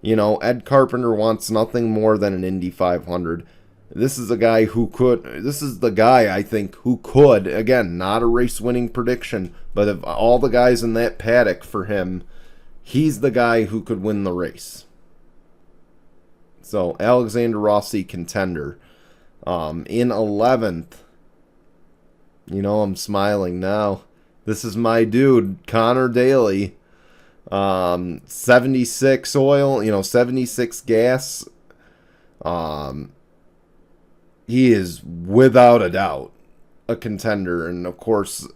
Ed Carpenter wants nothing more than an Indy 500. This is a guy who could, this is the guy, I think, who could, again, not a race-winning prediction, but of all the guys in that paddock for him, he's the guy who could win the race. So, Alexander Rossi, contender. In 11th, I'm smiling now. This is my dude, Connor Daly. 76 oil, 76 gas. He is without a doubt a contender. And of course,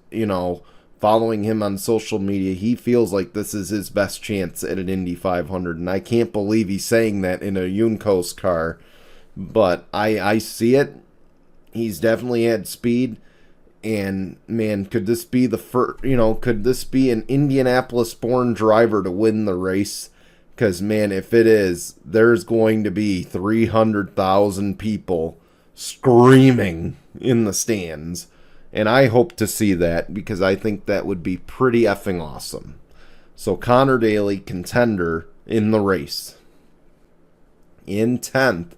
following him on social media, he feels like this is his best chance at an Indy 500. And I can't believe he's saying that in a Juncos car. But I see it. He's definitely had speed. And man, could this be the first, could this be an Indianapolis born driver to win the race? Because man, if it is, there's going to be 300,000 people screaming in the stands. And I hope to see that because I think that would be pretty effing awesome. So Connor Daly, contender in the race. In 10th,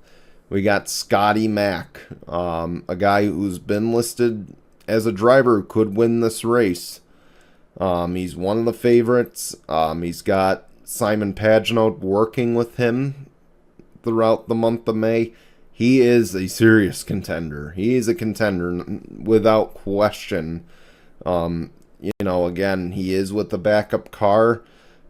we got Scotty Mack, a guy who's been listed as a driver who could win this race. He's one of the favorites. He's got Simon Pagenaud working with him throughout the month of May. He is a serious contender. He is a contender without question. Again, he is with the backup car,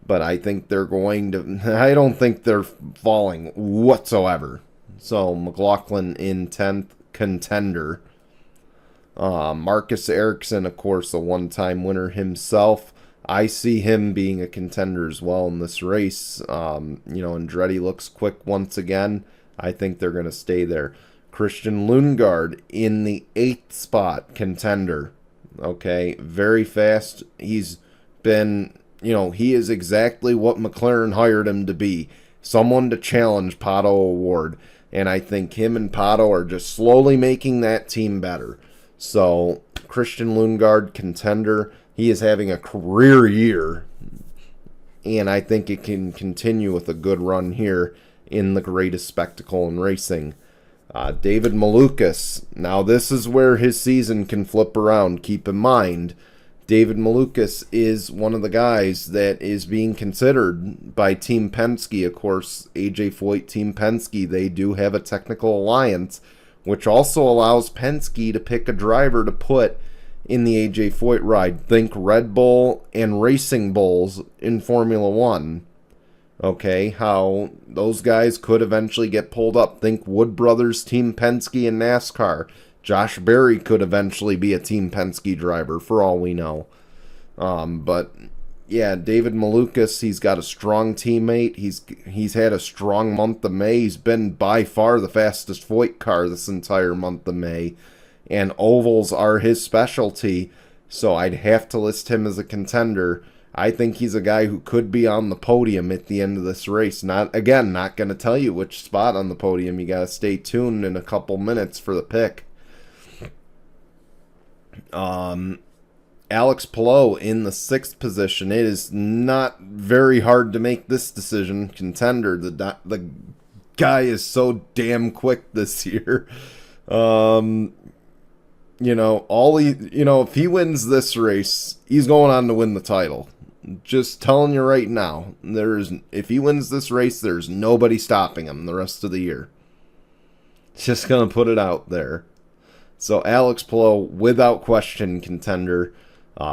but I think they're going to... I don't think they're falling whatsoever. So, McLaughlin in 10th, contender. Marcus Ericsson, of course, a one-time winner himself. I see him being a contender as well in this race. Andretti looks quick once again. I think they're going to stay there. Christian Lundgaard in the 8th spot, contender. Okay, very fast. He's been, he is exactly what McLaren hired him to be. Someone to challenge Pato O'Ward. And I think him and Pato are just slowly making that team better. So, Christian Lundgaard, contender. He is having a career year. And I think it can continue with a good run here in the greatest spectacle in racing. David Malukas. Now, this is where his season can flip around. Keep in mind, David Malukas is one of the guys that is being considered by Team Penske. Of course, AJ Foyt, Team Penske, they do have a technical alliance, which also allows Penske to pick a driver to put in the AJ Foyt ride. Think Red Bull and Racing Bulls in Formula One. Okay, how those guys could eventually get pulled up. Think Wood Brothers, Team Penske, and NASCAR. Josh Berry could eventually be a Team Penske driver, for all we know. But yeah, David Malukas, he's got a strong teammate. He's had a strong month of May. He's been by far the fastest Foyt car this entire month of May. And ovals are his specialty, so I'd have to list him as a contender. I think he's a guy who could be on the podium at the end of this race. Not going to tell you which spot on the podium. You got to stay tuned in a couple minutes for the pick. Alex Palou in the 6th position. It is not very hard to make this decision. Contender. The guy is so damn quick this year. Um, if he wins this race, he's going on to win the title. Just telling you right now, if he wins this race, there's nobody stopping him the rest of the year. Just gonna put it out there. So Alex Palou, without question, contender.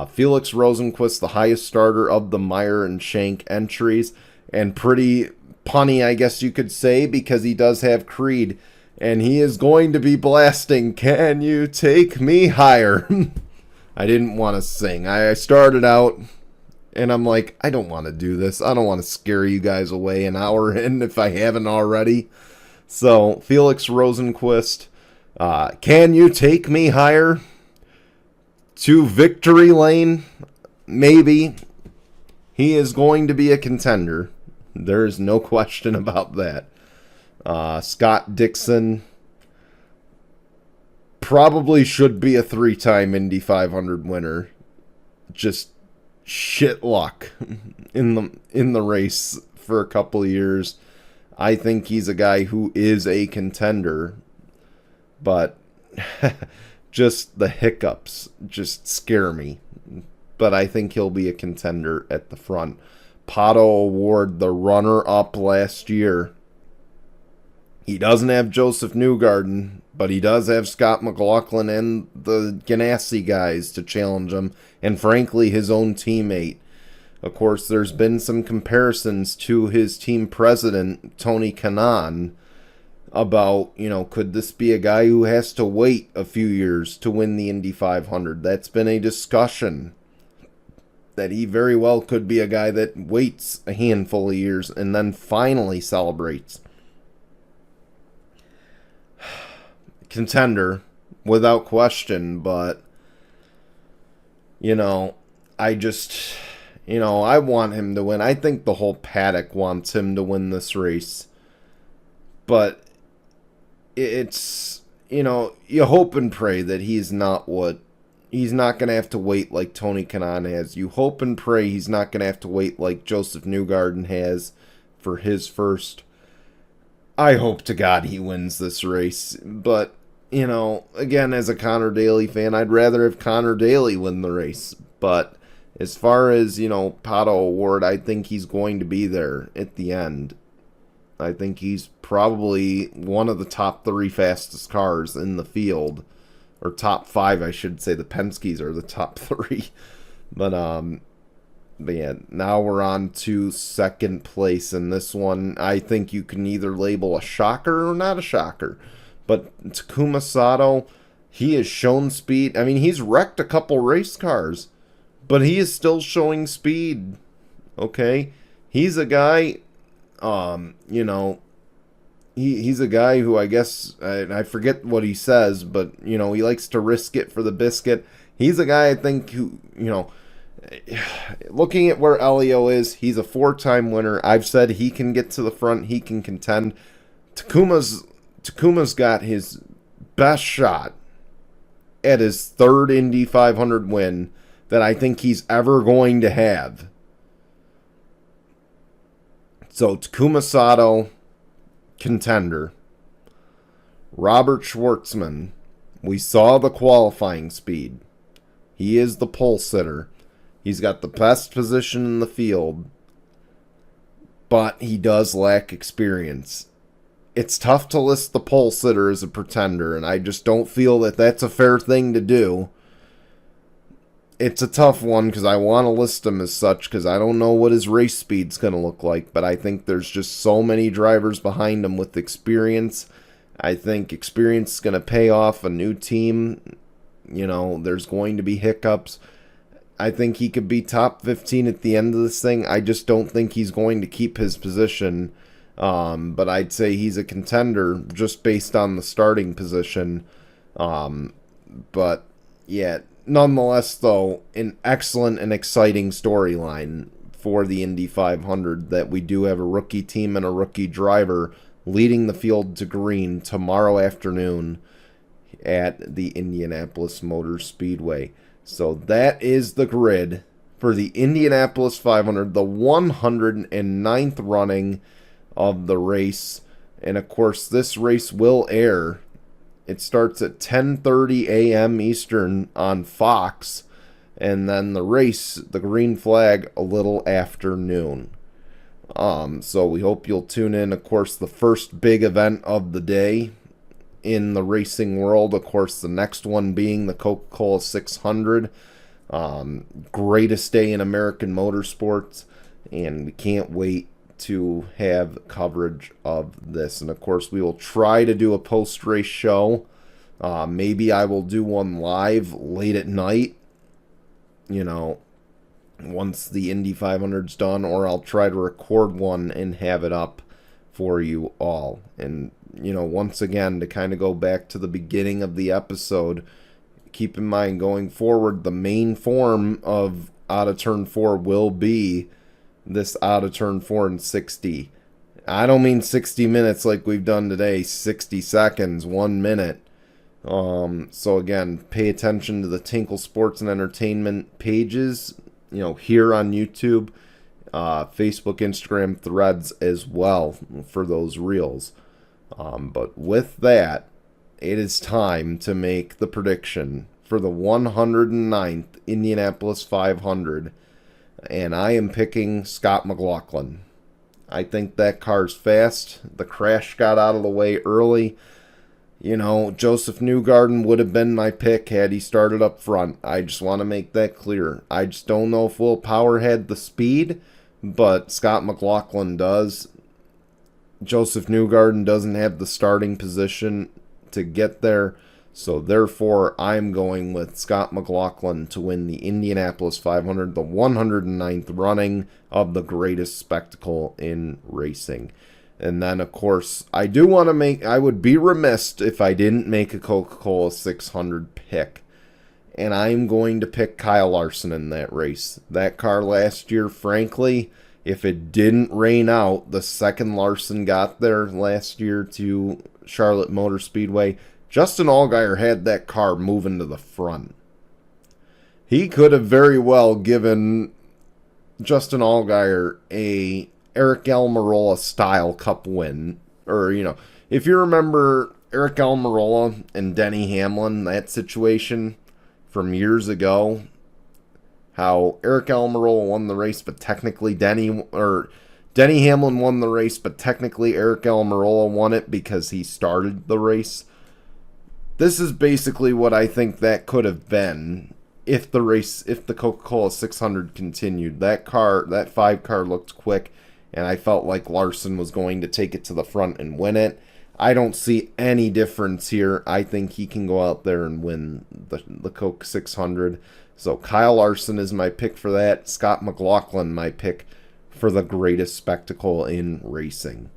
Felix Rosenqvist, the highest starter of the Meyer and Shank entries, and pretty punny, I guess you could say, because he does have Creed, and he is going to be blasting "Can You Take Me Higher?" I didn't want to sing. I started out, and I'm like, I don't want to do this. I don't want to scare you guys away an hour in if I haven't already. So, Felix Rosenqvist, "Can You Take Me Higher?" To victory lane, maybe. He is going to be a contender. There is no question about that. Scott Dixon probably should be a 3-time Indy 500 winner. Just shit luck in the race for a couple of years. I think he's a guy who is a contender, but just the hiccups just scare me. But I think he'll be a contender at the front. Pato O'Ward, the runner-up last year. He doesn't have Joseph Newgarden, but he does have Scott McLaughlin and the Ganassi guys to challenge him, and frankly, his own teammate. Of course, there's been some comparisons to his team president, Tony Kanaan, about, could this be a guy who has to wait a few years to win the Indy 500? That's been a discussion, that he very well could be a guy that waits a handful of years and then finally celebrates. Contender, without question, but, I just, I want him to win. I think the whole paddock wants him to win this race. But it's, you hope and pray that he's not going to have to wait like Tony Kanaan has. You hope and pray he's not going to have to wait like Joseph Newgarden has for his first. I hope to God he wins this race. But, again, as a Connor Daly fan, I'd rather have Connor Daly win the race. But as far as, Pato O'Ward, I think he's going to be there at the end. I think he's probably one of the top 3 fastest cars in the field. Or top 5, I should say. The Penskes are the top 3. But yeah, now we're on to second place. And this one, I think you can either label a shocker or not a shocker. But Takuma Sato, he has shown speed. I mean, he's wrecked a couple race cars, but he is still showing speed. Okay? He's a guy, he's a guy who I guess, I forget what he says, but, he likes to risk it for the biscuit. He's a guy, I think, who, looking at where Elio is, he's a 4-time winner. I've said he can get to the front, he can contend. Takuma's got his best shot at his 3rd Indy 500 win that I think he's ever going to have. So Takuma Sato, contender. Robert Schwartzman, we saw the qualifying speed. He is the pole sitter. He's got the best position in the field, but he does lack experience. It's tough to list the pole sitter as a pretender, and I just don't feel that that's a fair thing to do. It's a tough one because I want to list him as such because I don't know what his race speed's going to look like, but I think there's just so many drivers behind him with experience. I think experience is going to pay off a new team. There's going to be hiccups. I think he could be top 15 at the end of this thing. I just don't think he's going to keep his position. But I'd say he's a contender just based on the starting position. But yeah, nonetheless, though, an excellent and exciting storyline for the Indy 500 that we do have a rookie team and a rookie driver leading the field to green tomorrow afternoon at the Indianapolis Motor Speedway. So that is the grid for the Indianapolis 500, the 109th running of the race. And of course, this race will air It starts at 10:30 a.m. Eastern on Fox, and then the race, the green flag, a little after noon. So we hope you'll tune in. Of course, the first big event of the day in the racing world. Of course, the next one being the Coca-Cola 600. Greatest day in American motorsports, and we can't wait to have coverage of this. And of course, we will try to do a post-race show. Maybe I will do one live late at night, once the Indy 500's done, or I'll try to record one and have it up for you all. And, once again, to kind of go back to the beginning of the episode, keep in mind going forward, the main form of out of turn 4 will be this out of turn 4 and 60. I don't mean 60 minutes like we've done today, 60 seconds, 1 minute. So again, pay attention to the Tinkle Sports and Entertainment pages, here on YouTube, Facebook, Instagram, Threads as well for those reels. But with that, it is time to make the prediction for the 109th Indianapolis 500, and I am picking Scott McLaughlin. I think that car's fast. The crash got out of the way early. Joseph Newgarden would have been my pick had he started up front. I just want to make that clear. I just don't know if Will Power had the speed, but Scott McLaughlin does. Joseph Newgarden doesn't have the starting position to get there, so therefore I'm going with Scott McLaughlin to win the Indianapolis 500, the 109th running of the greatest spectacle in racing. And then, of course, I would be remiss if I didn't make a Coca-Cola 600 pick. And I'm going to pick Kyle Larson in that race. That car last year, frankly, if it didn't rain out, the second Larson got there last year to Charlotte Motor Speedway, Justin Allgaier had that car moving to the front. He could have very well given Justin Allgaier a Eric Almirola style cup win. Or, if you remember Eric Almirola and Denny Hamlin, that situation from years ago, how Eric Almirola won the race, but technically Denny Hamlin won the race, but technically Eric Almirola won it because he started the race. This is basically what I think that could have been if the Coca-Cola 600 continued. That 5 car looked quick, and I felt like Larson was going to take it to the front and win it. I don't see any difference here. I think he can go out there and win the Coke 600. So Kyle Larson is my pick for that. Scott McLaughlin, my pick for the greatest spectacle in racing.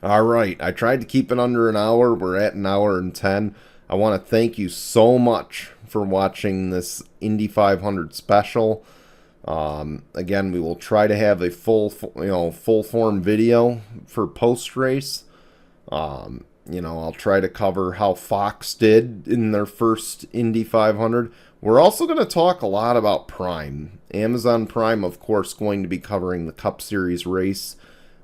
All right, I tried to keep it under an hour. We're at an hour and 10. I want to thank you so much for watching this Indy 500 special. Again, we will try to have a full form video for post race. I'll try to cover how Fox did in their first Indy 500. We're also going to talk a lot about Prime. Amazon Prime, of course, going to be covering the Cup Series race.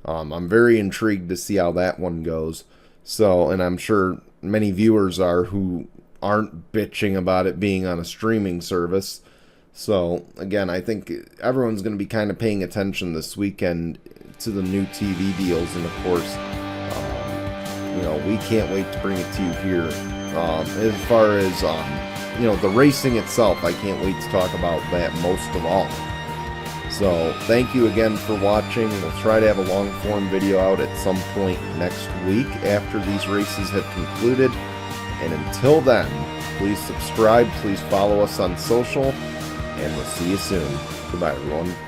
I'm very intrigued to see how that one goes. So, and I'm sure many viewers are who aren't bitching about it being on a streaming service. So, again, I think everyone's going to be kind of paying attention this weekend to the new TV deals. And, of course, we can't wait to bring it to you here. As far as, the racing itself, I can't wait to talk about that most of all. So, thank you again for watching. We'll try to have a long-form video out at some point next week after these races have concluded. And until then, please subscribe, please follow us on social, and we'll see you soon. Goodbye, everyone.